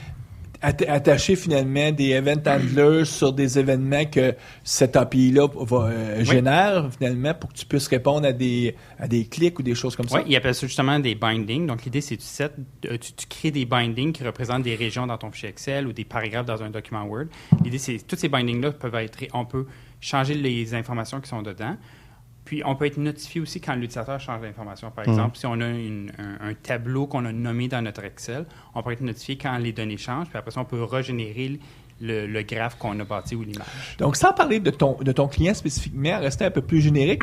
attacher finalement des event handlers sur des événements que cette API-là génère finalement pour que tu puisses répondre à des clics ou des choses comme ça? Oui, il appelle ça justement des bindings. Donc, l'idée, c'est que tu crées des bindings qui représentent des régions dans ton fichier Excel ou des paragraphes dans un document Word. L'idée, c'est que tous ces bindings-là on peut changer les informations qui sont dedans. Puis, on peut être notifié aussi quand l'utilisateur change l'information. Par exemple, si on a un tableau qu'on a nommé dans notre Excel, on peut être notifié quand les données changent. Puis après ça, on peut régénérer le graphe qu'on a bâti ou l'image. Donc, sans parler de ton client spécifiquement, rester un peu plus générique,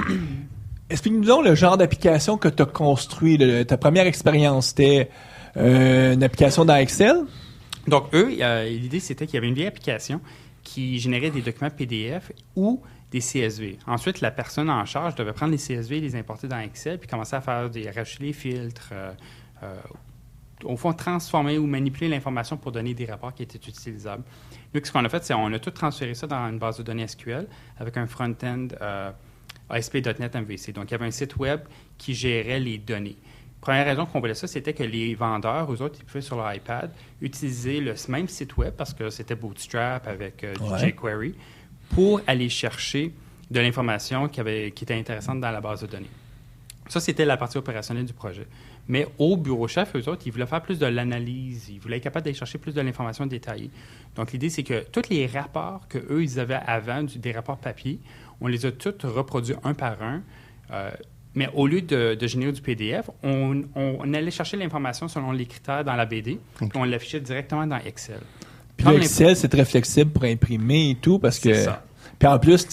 explique-nous donc le genre d'application que tu as construit. Ta première expérience, c'était une application dans Excel? Donc, l'idée, c'était qu'il y avait une vieille application qui générait des documents PDF ou des CSV. Ensuite, la personne en charge devait prendre les CSV, les importer dans Excel, puis commencer à rajouter les filtres, au fond, transformer ou manipuler l'information pour donner des rapports qui étaient utilisables. Nous, ce qu'on a fait, c'est qu'on a tout transféré ça dans une base de données SQL avec un front-end ASP.NET MVC. Donc, il y avait un site web qui gérait les données. Première raison qu'on voulait ça, c'était que les vendeurs, eux autres, ils pouvaient sur leur iPad utiliser le même site web parce que c'était Bootstrap avec du jQuery pour aller chercher de l'information qui était intéressante dans la base de données. Ça, c'était la partie opérationnelle du projet. Mais au bureau chef, eux autres, ils voulaient faire plus de l'analyse. Ils voulaient être capables d'aller chercher plus de l'information détaillée. Donc, l'idée, c'est que tous les rapports qu'eux, ils avaient avant, des rapports papier, on les a tous reproduits un par un. Mais au lieu de générer du PDF, on allait chercher l'information selon les critères dans la BD, puis on l'affichait directement dans Excel. Puis Excel, c'est très flexible pour imprimer et tout, parce que... C'est ça. Puis en plus,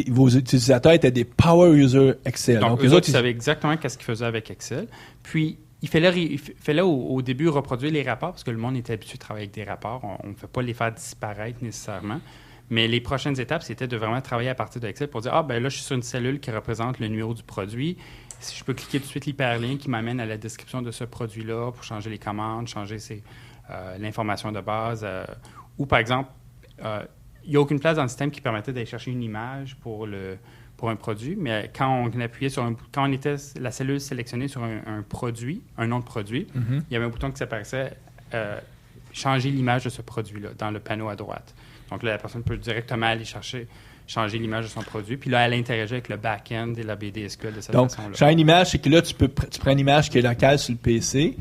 vos utilisateurs étaient des power users Excel. Donc eux autres, ils savaient exactement qu'est-ce qu'ils faisaient avec Excel. Puis, il fallait au début reproduire les rapports, parce que le monde était habitué de travailler avec des rapports. On ne fait pas les faire disparaître nécessairement. Mais les prochaines étapes, c'était de vraiment travailler à partir d'Excel pour dire, là, je suis sur une cellule qui représente le numéro du produit. Si je peux cliquer tout de suite l'hyperlien qui m'amène à la description de ce produit-là pour changer les commandes, changer l'information de base. Ou, par exemple, il n'y a aucune place dans le système qui permettait d'aller chercher une image pour un produit, mais quand on appuyait quand on était la cellule sélectionnée sur un produit, un nom de produit, il y avait un bouton qui s'apparaissait changer l'image de ce produit-là dans le panneau à droite. Donc là, la personne peut directement aller changer l'image de son produit, puis là, elle interagit avec le back-end et la BD SQL de cette façon-là. Donc, changer une image, c'est que là, tu prends une image qui est locale sur le PC,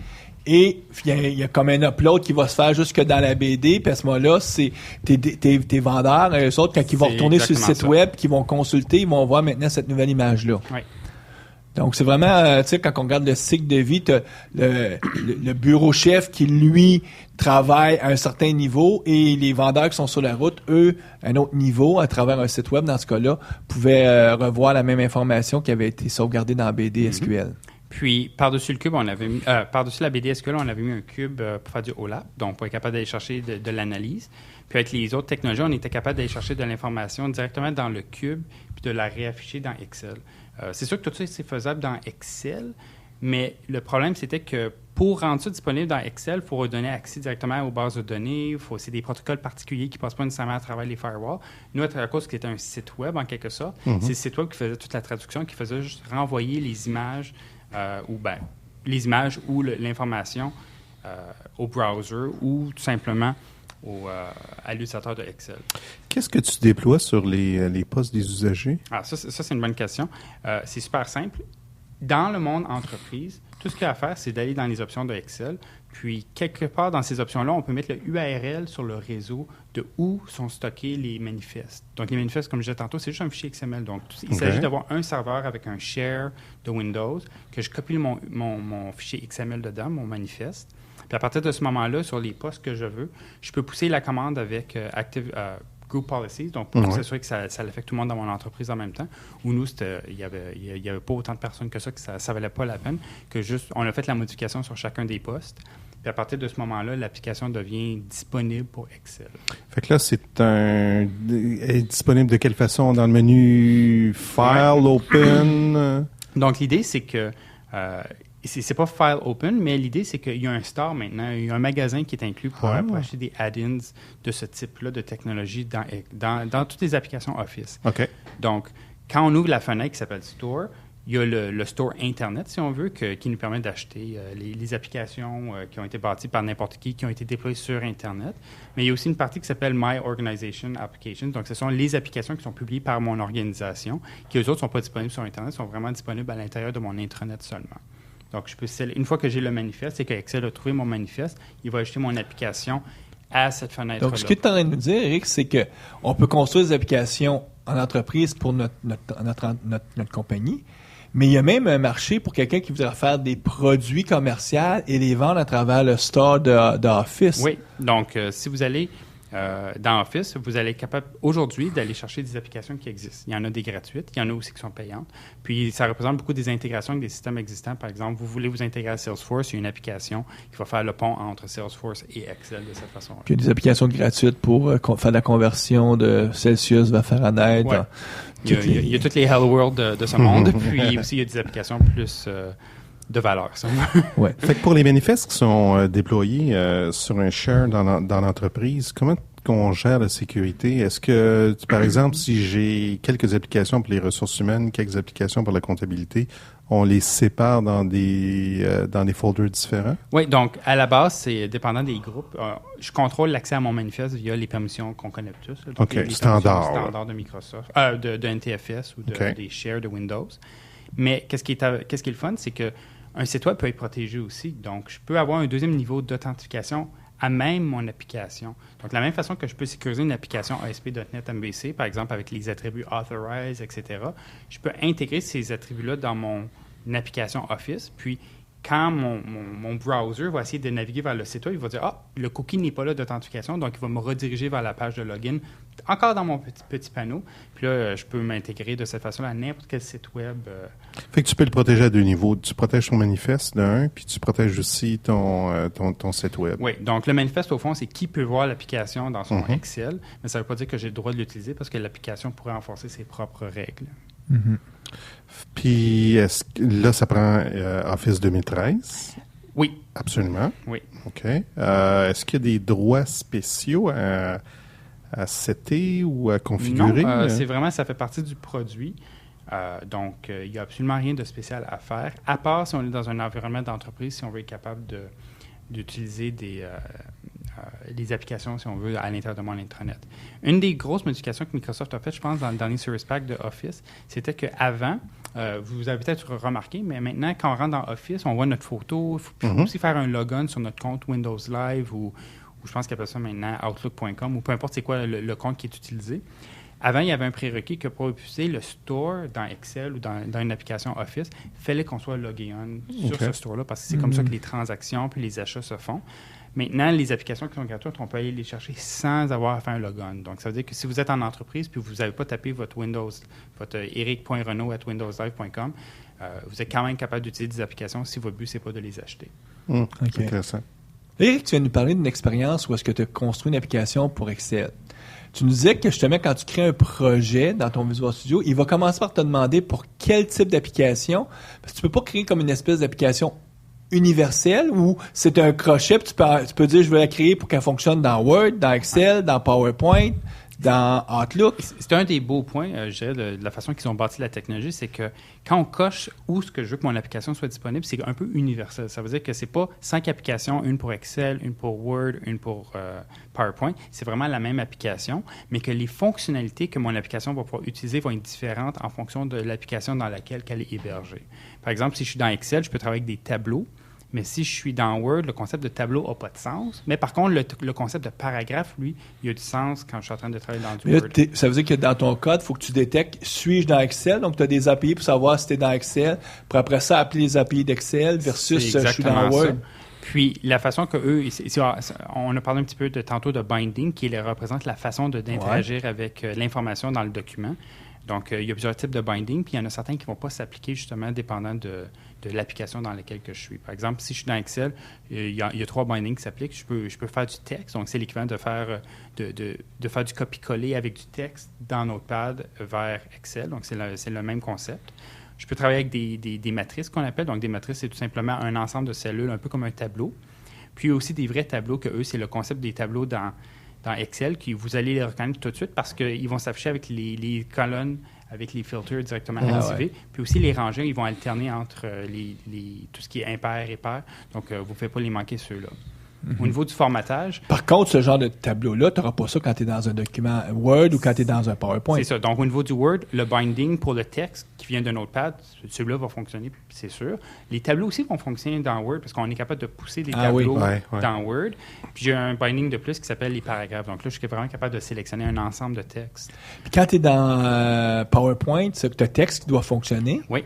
et il y a comme un upload qui va se faire jusque dans la BD, puis à ce moment-là, c'est tes vendeurs, eux autres, quand ils vont retourner sur le site web, qu'ils vont consulter, ils vont voir maintenant cette nouvelle image-là. Oui. Donc, c'est vraiment, tu sais, quand on regarde le cycle de vie, t'as le bureau-chef qui, lui, travaille à un certain niveau, et les vendeurs qui sont sur la route, eux, à un autre niveau, à travers un site web, dans ce cas-là, pouvaient revoir la même information qui avait été sauvegardée dans la BD SQL. Puis, par-dessus le cube, par-dessus la BD SQL, on avait mis un cube pour faire du OLAP, donc pour être capable d'aller chercher de l'analyse. Puis, avec les autres technologies, on était capable d'aller chercher de l'information directement dans le cube, puis de la réafficher dans Excel. C'est sûr que tout ça, c'est faisable dans Excel, mais le problème, c'était que pour rendre ça disponible dans Excel, il faut redonner accès directement aux bases de données. C'est des protocoles particuliers qui ne passent pas nécessairement à travers les firewalls. Nous, à cause qu'il était un site web, en quelque sorte, c'est le site web qui faisait toute la traduction, qui faisait juste renvoyer les images ou l'information au browser ou tout simplement à l'utilisateur de Excel. Qu'est-ce que tu déploies sur les postes des usagers? Alors, ça c'est une bonne question. C'est super simple. Dans le monde entreprise, tout ce qu'il y a à faire, c'est d'aller dans les options de Excel. Puis, quelque part dans ces options-là, on peut mettre le URL sur le réseau de où sont stockés les manifestes. Donc, les manifestes, comme je disais tantôt, c'est juste un fichier XML. Donc, il s'agit d'avoir un serveur avec un share de Windows, que je copie mon fichier XML dedans, mon manifeste. Puis, à partir de ce moment-là, sur les postes que je veux, je peux pousser la commande avec Active Group Policies, donc pour s'assurer que ça affecte tout le monde dans mon entreprise en même temps. Où nous, il y avait pas autant de personnes que ça valait pas la peine, que juste, on a fait la modification sur chacun des postes. Puis à partir de ce moment-là, l'application devient disponible pour Excel. Fait que là, est disponible de quelle façon? Dans le menu File, Open? Donc l'idée, c'est que c'est pas File Open, mais l'idée, c'est qu'il y a un store maintenant, il y a un magasin qui est inclus pour acheter des add-ins de ce type-là de technologie dans toutes les applications Office. OK. Donc, quand on ouvre la fenêtre qui s'appelle Store, il y a le store Internet, si on veut, qui nous permet d'acheter les applications qui ont été bâties par n'importe qui ont été déployées sur Internet. Mais il y a aussi une partie qui s'appelle My Organization Applications. Donc, ce sont les applications qui sont publiées par mon organisation, qui, eux autres, ne sont pas disponibles sur Internet, sont vraiment disponibles à l'intérieur de mon intranet seulement. Donc, une fois que j'ai le manifeste et que Excel a trouvé mon manifeste, il va ajouter mon application à cette fenêtre-là. Donc, ce que tu es en train de nous dire, Eric, c'est qu'on peut construire des applications en entreprise pour notre compagnie, mais il y a même un marché pour quelqu'un qui voudrait faire des produits commerciaux et les vendre à travers le store d'Office. Oui. Donc, si vous allez dans Office, vous allez être capable aujourd'hui d'aller chercher des applications qui existent. Il y en a des gratuites, il y en a aussi qui sont payantes. Puis, ça représente beaucoup des intégrations avec des systèmes existants. Par exemple, vous voulez vous intégrer à Salesforce, il y a une application qui va faire le pont entre Salesforce et Excel de cette façon-là. Puis, il y a des applications gratuites pour faire la conversion de Celsius vers Fahrenheit. Ouais. Il y a toutes les Hello World de ce monde. Puis aussi, il y a des applications plus de valeur. Ouais. Fait que pour les manifestes qui sont déployés sur un share dans l'entreprise, comment qu'on gère la sécurité? Est-ce que, par exemple, si j'ai quelques applications pour les ressources humaines, quelques applications pour la comptabilité, on les sépare dans des folders différents? Oui, donc à la base, c'est dépendant des groupes. Je contrôle l'accès à mon manifeste via les permissions qu'on connaît tous. Donc les standards de Microsoft, de NTFS ou des shares de Windows. Mais qu'est-ce qui est le fun, c'est que un site web peut être protégé aussi. Donc, je peux avoir un deuxième niveau d'authentification à même mon application. Donc, de la même façon que je peux sécuriser une application ASP.NET MVC, par exemple, avec les attributs Authorize, etc., je peux intégrer ces attributs-là dans mon application Office. Puis, quand mon browser va essayer de naviguer vers le site web, il va dire « Ah, le cookie n'est pas là d'authentification, donc il va me rediriger vers la page de login, encore dans mon petit panneau. » Puis là, je peux m'intégrer de cette façon-là à n'importe quel site web. Fait que tu peux le protéger à deux niveaux. Tu protèges ton manifeste d'un, puis tu protèges aussi ton site web. Oui, donc le manifeste, au fond, c'est qui peut voir l'application dans son Excel, mais ça ne veut pas dire que j'ai le droit de l'utiliser parce que l'application pourrait enforcer ses propres règles. Puis, là, ça prend Office 2013? Oui. Absolument. Oui. OK. Est-ce qu'il y a des droits spéciaux à setter ou à configurer? Non, c'est vraiment, ça fait partie du produit. Donc, il n'y a absolument rien de spécial à faire, à part si on est dans un environnement d'entreprise, si on veut être capable d'utiliser des applications, si on veut, à l'intérieur de mon intranet. Une des grosses modifications que Microsoft a faites, je pense, dans le dernier Service Pack de Office, c'était qu'avant, vous avez peut-être remarqué, mais maintenant, quand on rentre dans Office, on voit notre photo. Il faut aussi faire un login sur notre compte Windows Live ou je pense qu'il appelle ça maintenant Outlook.com ou peu importe c'est quoi le compte qui est utilisé. Avant, il y avait un prérequis que pour utiliser le store dans Excel ou dans une application Office, il fallait qu'on soit logué sur ce store-là parce que c'est comme ça que les transactions puis les achats se font. Maintenant, les applications qui sont gratuites, on peut aller les chercher sans avoir à faire un logon. Donc, ça veut dire que si vous êtes en entreprise puis vous n'avez pas tapé votre eric.renault@windowslive.com, vous êtes quand même capable d'utiliser des applications si votre but, c'est pas de les acheter. C'est intéressant. Éric, tu viens de nous parler d'une expérience où est-ce que tu as construit une application pour Excel. Tu nous disais que justement, quand tu crées un projet dans ton Visual Studio, il va commencer par te demander pour quel type d'application. Parce que tu peux pas créer comme une espèce d'application universelle où c'est un crochet, puis tu peux dire je vais la créer pour qu'elle fonctionne dans Word, dans Excel, dans PowerPoint, dans Outlook. C'est un des beaux points, je dirais, de la façon qu'ils ont bâti la technologie, c'est que quand on coche où ce que je veux que mon application soit disponible, c'est un peu universel. Ça veut dire que c'est pas 5 applications, une pour Excel, une pour Word, une pour PowerPoint. C'est vraiment la même application, mais que les fonctionnalités que mon application va pouvoir utiliser vont être différentes en fonction de l'application dans laquelle elle est hébergée. Par exemple, si je suis dans Excel, je peux travailler avec des tableaux. Mais si je suis dans Word, le concept de tableau n'a pas de sens. Mais par contre, le concept de paragraphe, lui, il a du sens quand je suis en train de travailler dans du Word. Ça veut dire que dans ton code, il faut que tu détectes, suis-je dans Excel? Donc, tu as des API pour savoir si tu es dans Excel. Puis après ça, appeler les API d'Excel versus je suis dans Word. Ça. Puis, la façon que eux, on a parlé un petit peu tantôt de binding, qui représente la façon d'interagir avec l'information dans le document. Donc, il y a plusieurs types de binding, puis il y en a certains qui ne vont pas s'appliquer justement dépendant de l'application dans laquelle que je suis. Par exemple, si je suis dans Excel, il y a 3 bindings qui s'appliquent. Je peux faire du texte, donc c'est l'équivalent de faire du copier-coller avec du texte dans Notepad vers Excel, donc c'est le même concept. Je peux travailler avec des matrices qu'on appelle. Donc, des matrices, c'est tout simplement un ensemble de cellules, un peu comme un tableau. Puis, il y a aussi des vrais tableaux que eux, c'est le concept des tableaux dans Excel, que vous allez les reconnaître tout de suite parce qu'ils vont s'afficher avec les colonnes, avec les filtres directement activés. Ouais. Puis aussi, les rangées, ils vont alterner entre tout ce qui est impair et pair. Donc, vous ne faites pas les manquer ceux-là. Au niveau du formatage... Par contre, ce genre de tableau-là, tu n'auras pas ça quand tu es dans un document Word ou quand tu es dans un PowerPoint. C'est ça. Donc, au niveau du Word, le binding pour le texte qui vient de Notepad, celui-là va fonctionner, c'est sûr. Les tableaux aussi vont fonctionner dans Word parce qu'on est capable de pousser des tableaux dans Word. Puis, j'ai un binding de plus qui s'appelle les paragraphes. Donc là, je suis vraiment capable de sélectionner un ensemble de textes. Puis, quand tu es dans PowerPoint, c'est le texte qui doit fonctionner. Oui.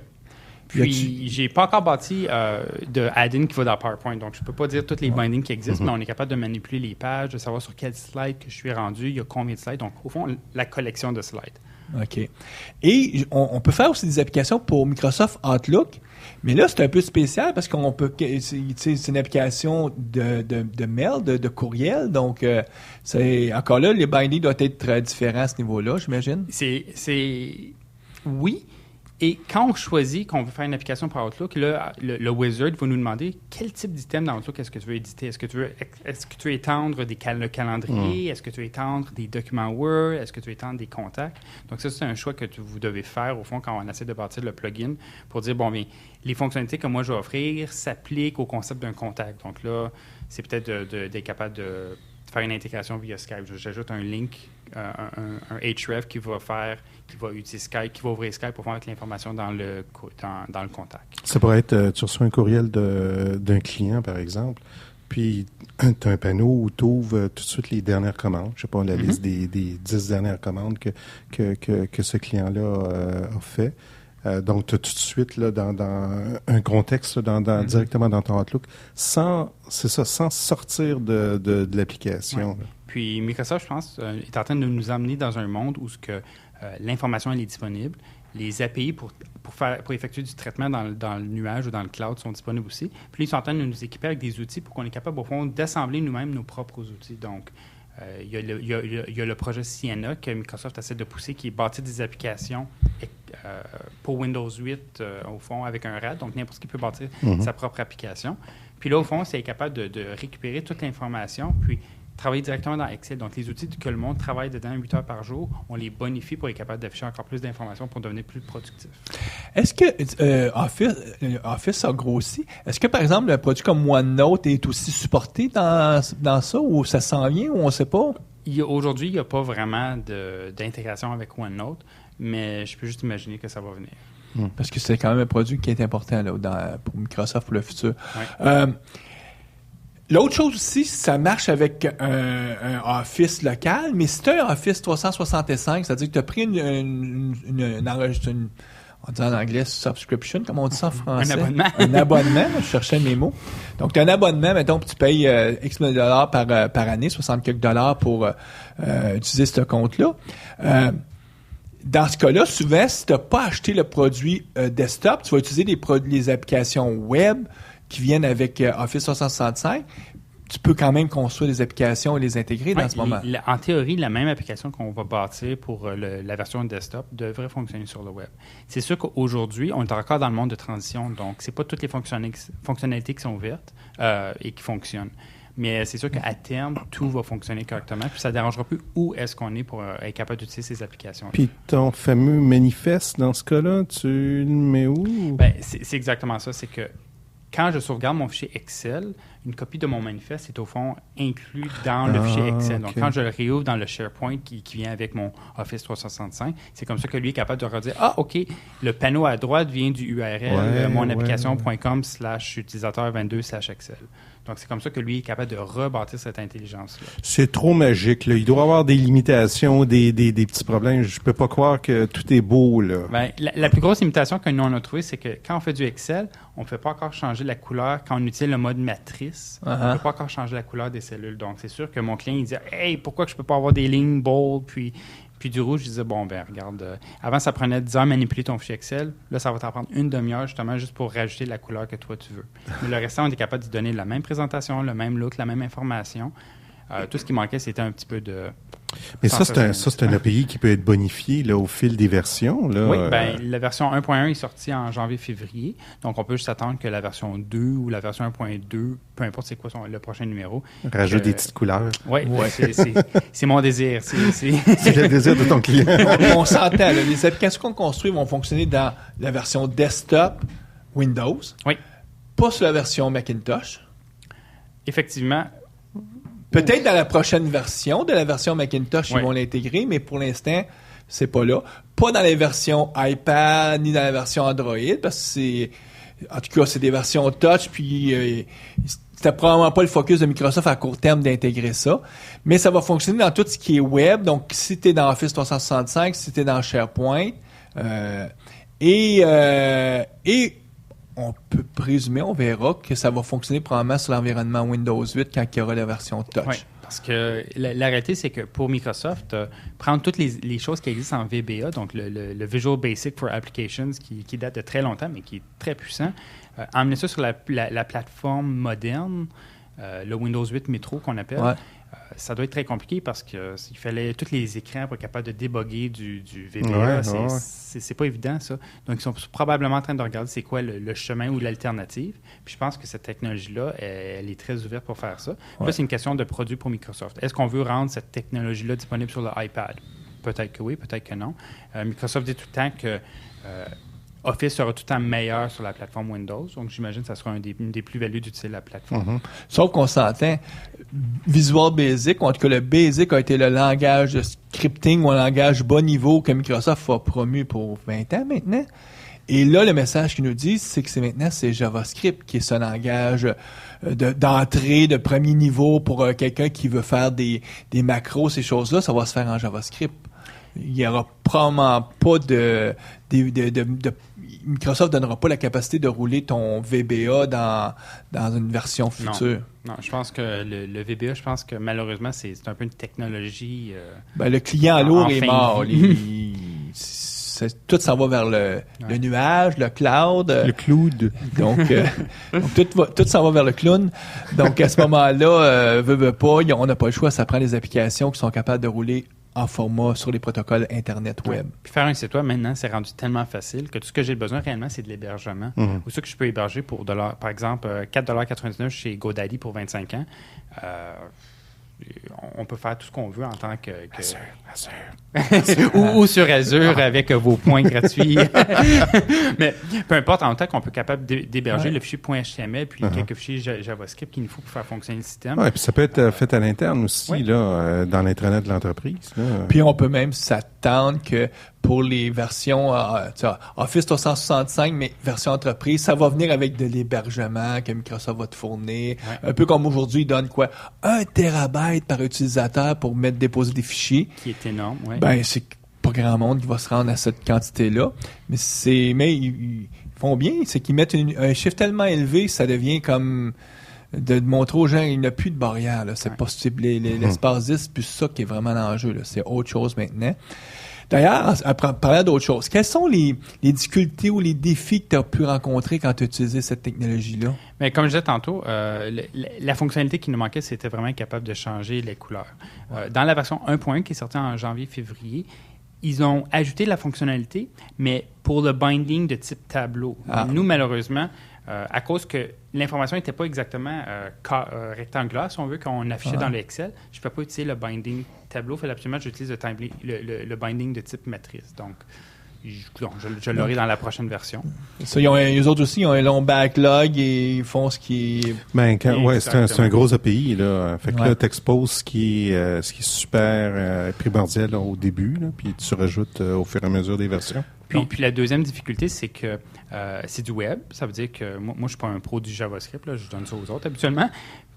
Puis, j'ai pas encore bâti de add-in qui va dans PowerPoint. Donc, je peux pas dire toutes les bindings qui existent, mais on est capable de manipuler les pages, de savoir sur quel slide que je suis rendu, il y a combien de slides. Donc, au fond, la collection de slides. OK. Et on peut faire aussi des applications pour Microsoft Outlook, mais là, c'est un peu spécial parce qu'on peut... C'est une application de mail, de courriel. Donc, encore là, les bindings doivent être différents à ce niveau-là, j'imagine. Oui. Et quand on choisit qu'on veut faire une application pour Outlook, là, le wizard va nous demander quel type d'item dans Outlook est-ce que tu veux éditer. Est-ce que tu veux étendre le calendrier? Est-ce que tu veux étendre des documents Word? Est-ce que tu veux étendre des contacts? Donc ça, c'est un choix que vous devez faire, au fond, quand on essaie de bâtir le plugin pour dire, bon, bien, les fonctionnalités que moi je vais offrir s'appliquent au concept d'un contact. Donc là, c'est peut-être d'être capable de faire une intégration via Skype. J'ajoute un link, un href qui va utiliser Skype, qui va ouvrir Skype pour faire l'information dans le contact. Ça pourrait être, tu reçois un courriel d'un client, par exemple, puis tu as un panneau où tu ouvres tout de suite les dernières commandes. Je ne sais pas, la liste des 10 dernières commandes que ce client-là a fait. Donc, tu as tout de suite là, dans un contexte directement dans ton Outlook, sans sortir de l'application. Ouais. Puis Microsoft, je pense, est en train de nous emmener dans un monde où l'information elle est disponible. Les API pour effectuer du traitement dans le nuage ou dans le cloud sont disponibles aussi. Puis ils sont en train de nous équiper avec des outils pour qu'on est capable, au fond, d'assembler nous-mêmes nos propres outils. Donc, il y a le projet Sienna que Microsoft essaie de pousser, qui est bâti des applications pour Windows 8, au fond, avec un RAD. Donc, n'importe qui peut bâtir sa propre application. Puis là, au fond, c'est capable de récupérer toute l'information, puis travailler directement dans Excel. Donc, les outils que le monde travaille dedans 8 heures par jour, on les bonifie pour être capable d'afficher encore plus d'informations pour devenir plus productif. Est-ce que Office a grossi? Est-ce que, par exemple, un produit comme OneNote est aussi supporté dans ça, ou ça s'en vient, ou on ne sait pas? Aujourd'hui, il n'y a pas vraiment d'intégration avec OneNote, mais je peux juste imaginer que ça va venir. Parce que c'est quand même un produit qui est important là, pour Microsoft pour le futur. Ouais. L'autre chose aussi, ça marche avec un Office local, mais si tu as un Office 365, c'est-à-dire que tu as pris on dit en anglais subscription, comment on dit ça en français? Un abonnement. Un abonnement, je cherchais mes mots. Donc, tu as un abonnement, mettons, puis tu payes X mille dollars par année, 60 quelques dollars pour utiliser ce compte-là. Dans ce cas-là, souvent, si tu n'as pas acheté le produit desktop, tu vas utiliser les applications web qui viennent avec Office 365, tu peux quand même construire des applications et les intégrer dans ce moment. En théorie, la même application qu'on va bâtir pour la version desktop devrait fonctionner sur le web. C'est sûr qu'aujourd'hui, on est encore dans le monde de transition, donc c'est pas toutes les fonctionnalités qui sont ouvertes et qui fonctionnent. Mais c'est sûr qu'à terme, tout va fonctionner correctement, puis ça ne dérangera plus où est-ce qu'on est pour être capable d'utiliser ces applications. Puis ton fameux manifeste, dans ce cas-là, tu le mets où? Ben, c'est exactement ça. C'est que quand je sauvegarde mon fichier Excel, une copie de mon manifeste est au fond inclus dans le fichier Excel. Donc, quand je le réouvre dans le SharePoint qui vient avec mon Office 365, c'est comme ça que lui est capable de redire « Ah, OK, le panneau à droite vient du URL monapplication.com/utilisateur22/Excel ». Donc, c'est comme ça que lui est capable de rebâtir cette intelligence-là. C'est trop magique, là. Il doit y avoir des limitations, des petits problèmes. Je peux pas croire que tout est beau, là. Bien, la plus grosse limitation que nous, on a trouvée, c'est que quand on fait du Excel, on ne peut pas encore changer la couleur. Quand on utilise le mode matrice, on ne peut pas encore changer la couleur des cellules. Donc, c'est sûr que mon client, il dit « Hey, pourquoi que je peux pas avoir des lignes bold, puis du rouge? » Je disais « Bon, ben regarde, avant, ça prenait 10 heures à manipuler ton fichier Excel. Là, ça va t'en prendre une demi-heure, justement, juste pour rajouter la couleur que toi, tu veux. Mais le restant, on est capable de donner la même présentation, le même look, la même information. Tout ce qui manquait, c'était un petit peu de... Mais ça, c'est un API qui peut être bonifié là, au fil des versions. Là. Oui, bien, la version 1.1 est sortie en janvier-février. Donc, on peut juste attendre que la version 2 ou la version 1.2, peu importe c'est quoi le prochain numéro. Rajoute des petites couleurs. Oui, c'est mon désir. C'est le désir de ton client. On s'entend. Là, les applications qu'on construit vont fonctionner dans la version desktop Windows. Oui. Pas sur la version Macintosh. Effectivement. Peut-être dans la prochaine version de la version Macintosh, ils vont l'intégrer, mais pour l'instant, c'est pas là. Pas dans les versions iPad, ni dans la version Android, parce que en tout cas, c'est des versions touch, puis c'était probablement pas le focus de Microsoft à court terme d'intégrer ça. Mais ça va fonctionner dans tout ce qui est web. Donc, si tu es dans Office 365, si tu es dans SharePoint, et on peut présumer, on verra que ça va fonctionner probablement sur l'environnement Windows 8 quand il y aura la version touch. Oui, parce que la réalité, c'est que pour Microsoft, prendre toutes les choses qui existent en VBA, donc le Visual Basic for Applications, qui date de très longtemps, mais qui est très puissant, emmener ça sur la plateforme moderne, le Windows 8 Metro qu'on appelle, ça doit être très compliqué parce qu'il fallait tous les écrans pour être capable de débugger du VBA. C'est pas évident, ça. Donc, ils sont probablement en train de regarder c'est quoi le chemin ou l'alternative. Puis, je pense que cette technologie-là, elle est très ouverte pour faire ça. Puis là, c'est une question de produit pour Microsoft. Est-ce qu'on veut rendre cette technologie-là disponible sur le iPad? Peut-être que oui, peut-être que non. Microsoft dit tout le temps que Office sera tout le temps meilleur sur la plateforme Windows. Donc, j'imagine que ça sera une des plus-values d'utiliser la plateforme. Sauf qu'on s'entend, Visual Basic, ou en tout cas le Basic a été le langage de scripting ou un langage bas niveau que Microsoft a promu pour 20 ans maintenant. Et là, le message qu'ils nous disent, c'est que c'est JavaScript qui est ce langage d'entrée, de premier niveau pour quelqu'un qui veut faire des macros, ces choses-là, ça va se faire en JavaScript. il y aura probablement pas de Microsoft donnera pas la capacité de rouler ton VBA dans une version future. Non, je pense que le VBA, je pense que malheureusement, c'est un peu une technologie... le client lourd en est fin de mort. vie. Tout s'en va vers le nuage, le cloud. Le cloud. Donc tout s'en va vers le clown. Donc, à ce moment-là, veut pas, on n'a pas le choix. Ça prend des applications qui sont capables de rouler en format sur les protocoles Internet web. Puis faire un site web, maintenant, c'est rendu tellement facile que tout ce que j'ai besoin réellement, c'est de l'hébergement. Ou ce que je peux héberger pour, par exemple, $4,99 chez GoDaddy pour 25 ans. On peut faire tout ce qu'on veut en tant que... Azure. ou sur Azure avec vos points gratuits. Mais peu importe, en tant qu'on peut être capable d'héberger le fichier .html puis quelques fichiers JavaScript qu'il nous faut pour faire fonctionner le système. Oui, puis ça peut être fait à l'interne aussi, Oui. dans l'intranet de l'entreprise. Là. Puis on peut même s'attendre que pour les versions Office 365, mais version entreprise, ça va venir avec de l'hébergement que Microsoft va te fournir. Ouais. Un peu comme aujourd'hui, ils donnent 1 TB par utilisateur pour déposer des fichiers. Qui est énorme, oui. Ben, c'est pas grand monde qui va se rendre à cette quantité-là. Mais ils font bien, c'est qu'ils mettent un chiffre tellement élevé, ça devient comme de montrer aux gens qu'il n'y a plus de barrière. Là. C'est possible. L'espace 10, c'est plus ça qui est vraiment l'enjeu. Là. C'est autre chose maintenant. D'ailleurs, parlant d'autre chose, quelles sont les difficultés ou les défis que tu as pu rencontrer quand tu as utilisé cette technologie-là? Mais comme je disais tantôt, la fonctionnalité qui nous manquait, c'était vraiment être capable de changer les couleurs. Dans la version 1.1 qui est sortie en janvier-février, ils ont ajouté la fonctionnalité, mais pour le binding de type tableau. Nous, malheureusement, à cause que l'information n'était pas exactement rectangulaire, si on veut, qu'on affichait dans le Excel, je ne peux pas utiliser le binding tableau. Il fallait absolument que j'utilise le binding de type matrice. Donc, je l'aurai dans la prochaine version. Ça, eux autres aussi, ils ont un long backlog et ils font ce qui est... C'est un gros API. Là. Fait que là, tu exposes ce qui est super primordial là, au début, là, puis tu rajoutes au fur et à mesure des versions. Puis la deuxième difficulté, c'est que c'est du web. Ça veut dire que moi je ne suis pas un pro du JavaScript. Là, je donne ça aux autres habituellement.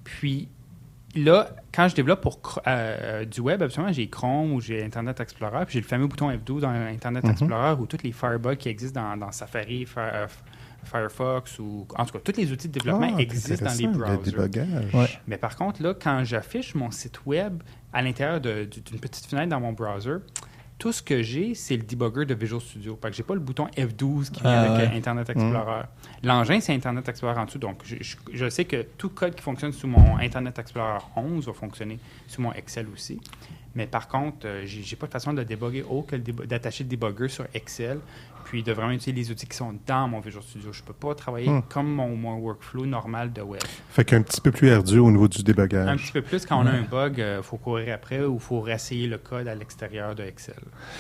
Puis là, quand je développe pour du web, habituellement, j'ai Chrome ou j'ai Internet Explorer. Puis j'ai le fameux bouton F12 dans Internet Explorer ou tous les firebugs qui existent dans Safari, Firefox ou en tout cas, tous les outils de développement existent dans les browsers. Le débogage. Ouais. Mais par contre, là, quand j'affiche mon site web à l'intérieur d'une petite fenêtre dans mon browser, tout ce que j'ai, c'est le debugger de Visual Studio. Fait que j'ai pas le bouton F12 qui vient avec Internet Explorer. L'engin, c'est Internet Explorer en dessous. Donc, je sais que tout code qui fonctionne sous mon Internet Explorer 11 va fonctionner sous mon Excel aussi. Mais par contre, j'ai pas de façon de débugger autre que d'attacher le debugger sur Excel, puis de vraiment utiliser les outils qui sont dans mon Visual Studio. Je peux pas travailler comme mon workflow normal de web. Fait qu'un petit peu plus ardu au niveau du débogage. Un petit peu plus, quand on a un bug, il faut courir après ou il faut réessayer le code à l'extérieur de Excel.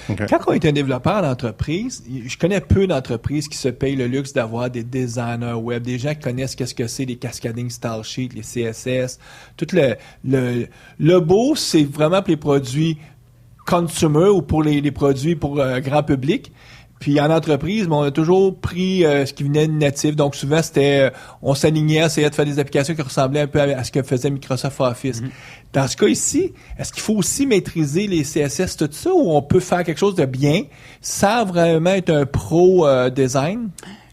Okay. Quand on est un développeur d'entreprise, je connais peu d'entreprises qui se payent le luxe d'avoir des designers web, des gens qui connaissent qu'est-ce que c'est les cascading style sheets, les CSS. Tout le beau, c'est vraiment pour les produits consumer ou pour les produits pour grand public. Puis en entreprise, on a toujours pris ce qui venait de natif. Donc souvent, c'était on s'alignait, essayait de faire des applications qui ressemblaient un peu à ce que faisait Microsoft Office. Dans ce cas ici, est-ce qu'il faut aussi maîtriser les CSS, tout ça, ou on peut faire quelque chose de bien sans vraiment être un pro design?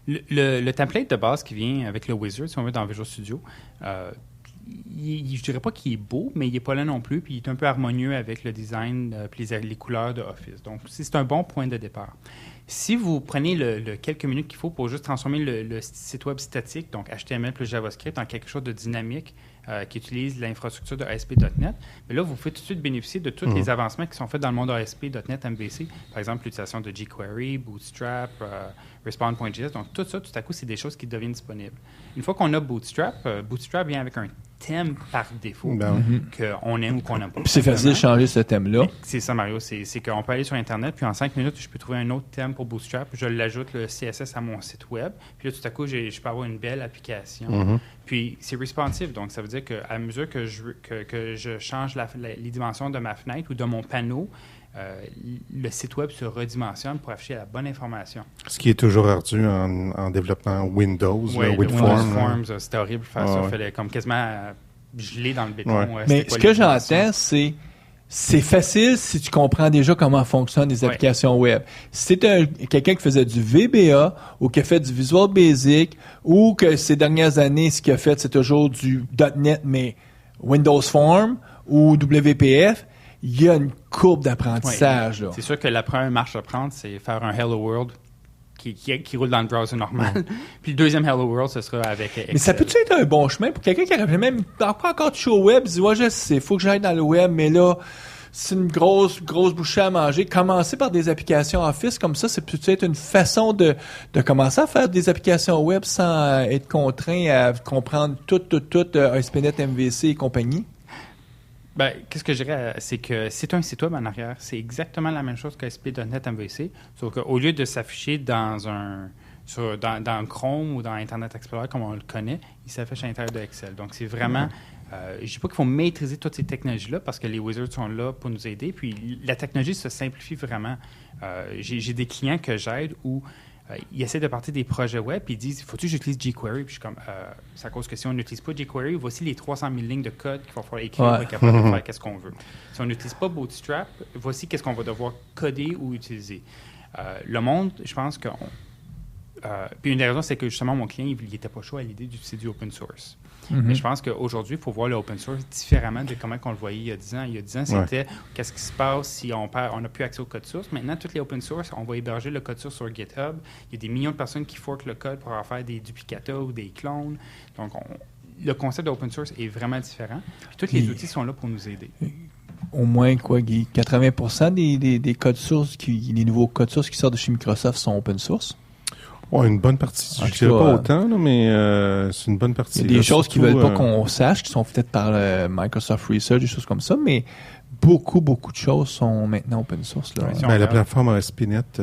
Le template de base qui vient avec le wizard, si on veut, dans Visual Studio, je dirais pas qu'il est beau, mais il n'est pas là non plus, puis il est un peu harmonieux avec le design puis les couleurs de Office. Donc, c'est un bon point de départ. Si vous prenez le quelques minutes qu'il faut pour juste transformer le site web statique, donc HTML plus JavaScript, en quelque chose de dynamique qui utilise l'infrastructure de ASP.NET, mais là, vous pouvez tout de suite bénéficier de tous les avancements qui sont faits dans le monde ASP.NET MVC. Par exemple, l'utilisation de jQuery, Bootstrap, Respond.js. Donc, tout ça, tout à coup, c'est des choses qui deviennent disponibles. Une fois qu'on a Bootstrap, Bootstrap vient avec un thème par défaut qu'on aime ou qu'on n'aime pas. Puis c'est facile de changer ce thème-là. C'est ça, Mario. C'est qu'on peut aller sur Internet, puis en 5 minutes, je peux trouver un autre thème pour Bootstrap. Je l'ajoute, le CSS, à mon site web. Puis là, tout à coup, je peux avoir une belle application. Puis c'est responsive. Donc, ça veut dire qu'à mesure que je change les dimensions de ma fenêtre ou de mon panneau, le site web se redimensionne pour afficher la bonne information. Ce qui est toujours ardu en développement Windows, with Forms. C'était horrible de faire ça. Il fallait comme quasiment geler dans le béton. Mais ce que j'entends, c'est c'est facile si tu comprends déjà comment fonctionnent les applications web. Si t'es quelqu'un qui faisait du VBA ou qui a fait du Visual Basic ou que ces dernières années, ce qu'il a fait, c'est toujours du .NET, mais Windows Form ou WPF, il y a une courbe d'apprentissage. Là. C'est sûr que la première marche à prendre, c'est faire un Hello World qui roule dans le browser normal. Puis le deuxième Hello World, ce sera avec Excel. Mais ça peut-tu être un bon chemin pour quelqu'un qui n'aurait même pas encore touché au web, il dit, ouais, je sais, il faut que j'aille dans le web, mais là, c'est une grosse bouchée à manger. Commencer par des applications Office comme ça, c'est peut-être une façon de commencer à faire des applications web sans être contraint à comprendre tout, ASP.NET, MVC et compagnie. Ben, qu'est-ce que je dirais, c'est que c'est un site web en arrière. C'est exactement la même chose qu'ASP.NET MVC, sauf qu'au lieu de s'afficher dans Chrome ou dans Internet Explorer comme on le connaît, il s'affiche à l'intérieur de Excel. Donc, c'est vraiment... je ne dis pas qu'il faut maîtriser toutes ces technologies-là parce que les wizards sont là pour nous aider. Puis, la technologie se simplifie vraiment. J'ai des clients que j'aide où ils essaient de partir des projets web puis ils disent « Faut-tu que j'utilise jQuery? » Puis je suis comme c'est à cause que si on n'utilise pas jQuery, voici les 300 000 lignes de code qu'il va falloir écrire pour être capable de faire qu'est-ce qu'on veut. Si on n'utilise pas Bootstrap, voici qu'est-ce qu'on va devoir coder ou utiliser. Le monde, je pense que... puis une des raisons, c'est que justement, mon client, il n'était pas chaud à l'idée d'utiliser du open source. Mais je pense qu'aujourd'hui, il faut voir le open source différemment de comment on le voyait il y a 10 ans. Il y a 10 ans, c'était qu'est-ce qui se passe si on n'a plus accès au code source. Maintenant, tous les open source, on va héberger le code source sur GitHub. Il y a des millions de personnes qui forkent le code pour en faire des duplicata ou des clones. Donc, le concept d'open source est vraiment différent. Puis tous les outils sont là pour nous aider. Au moins, quoi, Guy? 80% des codes sources, les nouveaux codes sources qui sortent de chez Microsoft sont open source. Ouais, une bonne partie. Je ne dirais pas autant, là, mais c'est une bonne partie. Il y a des choses qu'ils veulent pas qu'on sache, qui sont faites par Microsoft Research, des choses comme ça, mais beaucoup de choses sont maintenant open source. Là. Ben, la plateforme ASP.NET,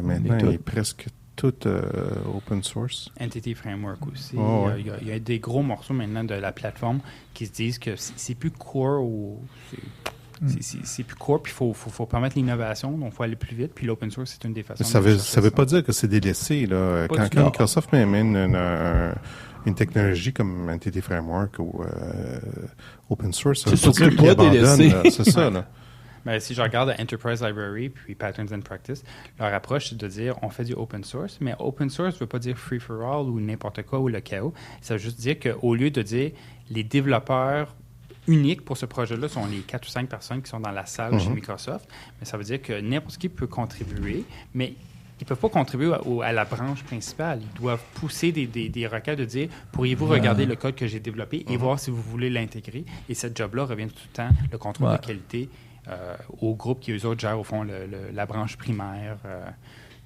maintenant, est presque toute open source. Entity Framework aussi. Il y a des gros morceaux maintenant de la plateforme qui se disent que c'est plus core ou... C'est plus court, puis il faut permettre l'innovation, donc il faut aller plus vite, puis l'open source, c'est une des façons. Ça veut pas dire que c'est délaissé. Là. Quand Microsoft mène une technologie comme Entity Framework ou open source, c'est surtout pas délaissé. C'est ça, là. Ben, si je regarde Enterprise Library puis Patterns and Practice, leur approche, c'est de dire on fait du open source, mais open source ne veut pas dire free for all ou n'importe quoi ou le chaos. Ça veut juste dire qu'au lieu de dire les développeurs unique pour ce projet-là sont les 4 ou 5 personnes qui sont dans la salle chez Microsoft. Mais ça veut dire que n'importe qui peut contribuer, mais ils ne peuvent pas contribuer à la branche principale. Ils doivent pousser des requêtes de dire « Pourriez-vous regarder le code que j'ai développé et voir si vous voulez l'intégrer? » Et cette job-là revient tout le temps, le contrôle de qualité, au groupe qui, eux autres, gèrent au fond la branche primaire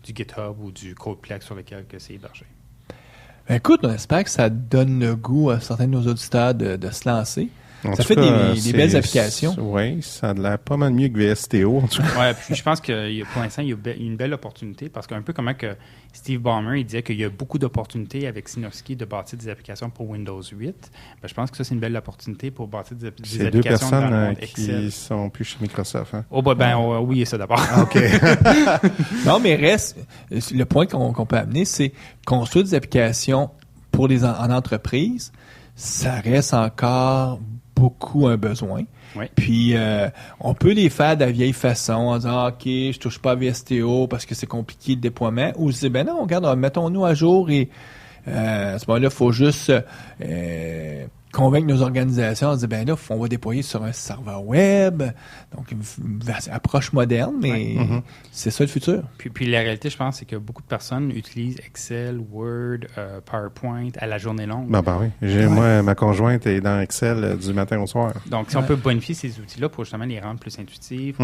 du GitHub ou du Codeplex sur lequel c'est hébergé. Écoute, on espère que ça donne le goût à certains de nos auditeurs de se lancer. Ça fait des belles applications. Oui, ça a l'air pas mal mieux que VSTO, en tout cas. Oui, puis je pense que pour l'instant, il y a une belle opportunité parce qu'un peu comme que Steve Ballmer, il disait qu'il y a beaucoup d'opportunités avec Sinofsky de bâtir des applications pour Windows 8. Ben, je pense que ça, c'est une belle opportunité pour bâtir des applications deux personnes dans le monde Excel. qui sont plus chez Microsoft. Hein? Oui, ça d'abord. OK. Non, mais le point qu'on peut amener, c'est construire des applications pour en entreprise, ça reste encore beaucoup un besoin. Oui. Puis, on peut les faire de la vieille façon en disant, OK, je touche pas à VSTO parce que c'est compliqué le déploiement. Ou se dire, ben non, regarde, mettons-nous à jour et à ce moment-là, il faut juste convaincre nos organisations en disant, ben là, on va déployer sur un serveur web. Donc, une approche moderne, mais c'est ça le futur. Puis la réalité, je pense, c'est que beaucoup de personnes utilisent Excel, Word, PowerPoint à la journée longue. Ben oui. Moi, ma conjointe est dans Excel du matin au soir. Donc, si on peut bonifier ces outils-là pour justement les rendre plus intuitifs,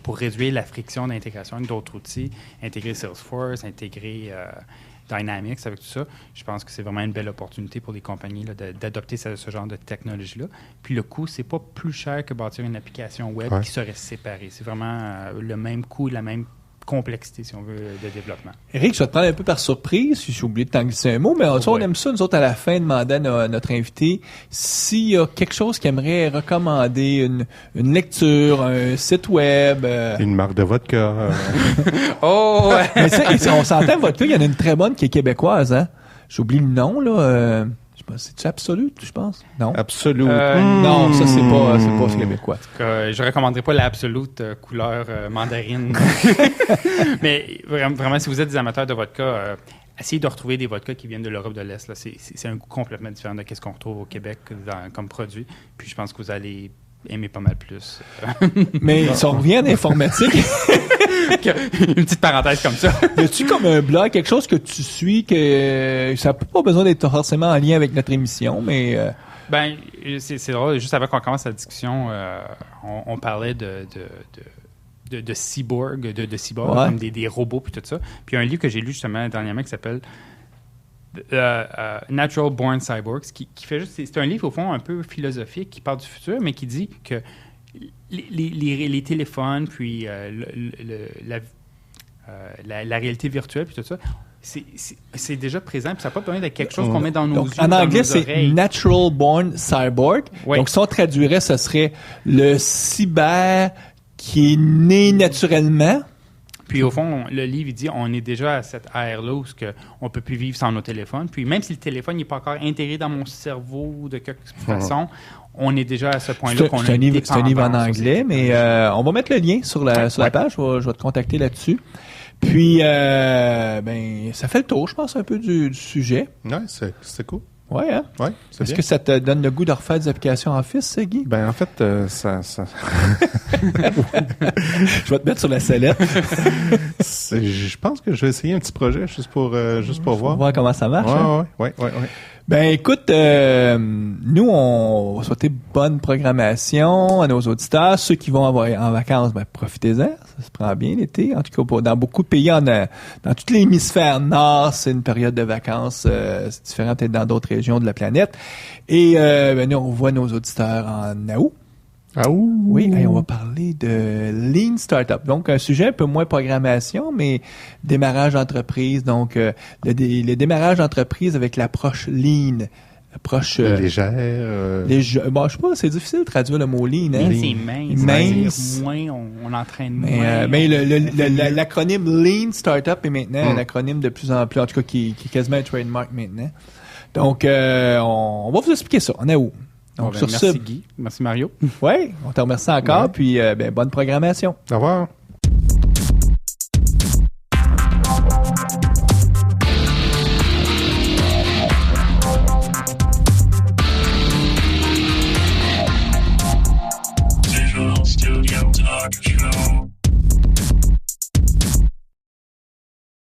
pour réduire la friction d'intégration avec d'autres outils, intégrer Salesforce, intégrer Dynamics avec tout ça, je pense que c'est vraiment une belle opportunité pour les compagnies là, d'adopter ce genre de technologie-là. Puis le coût, c'est pas plus cher que bâtir une application web qui serait séparée. C'est vraiment le même coût, la même complexité, si on veut, de développement. Éric, je vais te prendre un peu par surprise, si j'ai oublié de t'en glisser un mot, mais on aime ça, nous autres, à la fin, demander à notre invité s'il y a quelque chose qu'il aimerait recommander, une lecture, un site web. Une marque de vodka. Oh! Mais ça, on s'entend, vodka, il y en a une très bonne qui est québécoise, hein? J'oublie le nom, là. C'est-tu Absolute, je pense? Non. Absolute. Non, ça, c'est pas québécois. Je recommanderais pas l'Absolute couleur mandarine. Mais vraiment, si vous êtes des amateurs de vodka, essayez de retrouver des vodkas qui viennent de l'Europe de l'Est. Là. C'est un goût complètement différent de ce qu'on retrouve au Québec comme produit. Puis je pense que vous allez aimer pas mal plus. Mais si on revient à l'informatique... Une petite parenthèse comme ça. As-tu comme un blog, quelque chose que tu suis, que ça n'a pas besoin d'être forcément en lien avec notre émission, mais... Ben, c'est drôle. Juste avant qu'on commence la discussion, on parlait de cyborg, de cyborg, ouais. comme des robots puis tout ça. Puis il y a un livre que j'ai lu justement dernièrement qui s'appelle Natural Born Cyborgs, qui fait juste... C'est un livre, au fond, un peu philosophique, qui parle du futur, mais qui dit que les téléphones, puis la réalité virtuelle, puis tout ça, c'est déjà présent, puis ça n'a pas besoin d'être quelque chose qu'on met dans nos donc, yeux, en dans anglais, nos c'est oreilles. Natural Born Cyborg. Oui. Donc, si on traduirait, ce serait le cyber qui est né naturellement. Puis au fond, le livre, il dit on est déjà à cette ère-là où on ne peut plus vivre sans nos téléphones. Puis même si le téléphone n'est pas encore intégré dans mon cerveau de quelque façon, on est déjà à ce point-là qu'on a C'est un livre en dépendance anglais, mais on va mettre le lien sur la page. Je vais te contacter là-dessus. Puis, ça fait le tour, je pense, un peu du sujet. Ouais, c'est cool. Ouais, hein? Ouais, c'est Est-ce bien. que ça te donne le goût de refaire des applications Office, Guy? Ben, en fait, ça... Je vais te mettre sur la sellette. Je pense que je vais essayer un petit projet juste pour voir. Voir comment ça marche. hein? Ouais. Ben écoute, nous on va souhaiter bonne programmation à nos auditeurs. Ceux qui vont avoir en vacances, ben profitez-en, ça se prend bien l'été. En tout cas, dans beaucoup de pays, dans tout l'hémisphère nord, c'est une période de vacances. C'est différent peut-être dans d'autres régions de la planète. Et nous on voit nos auditeurs en août. Ah ouh. Oui, on va parler de Lean Startup. Donc, un sujet un peu moins programmation, mais démarrage d'entreprise. Donc, le démarrage d'entreprise avec l'approche Lean. Approche... Légère. Bon, je sais pas, c'est difficile de traduire le mot Lean. Hein? C'est mince. Mince. Moins, on entraîne moins. Mais l'acronyme Lean Startup est maintenant un acronyme de plus en plus, en tout cas, qui est quasiment un trademark maintenant. Donc, on va vous expliquer ça. On est où? Donc, sur merci Guy, merci Mario. Oui, on te remercie encore, puis bonne programmation. Au revoir. Visual Studio Talk Show.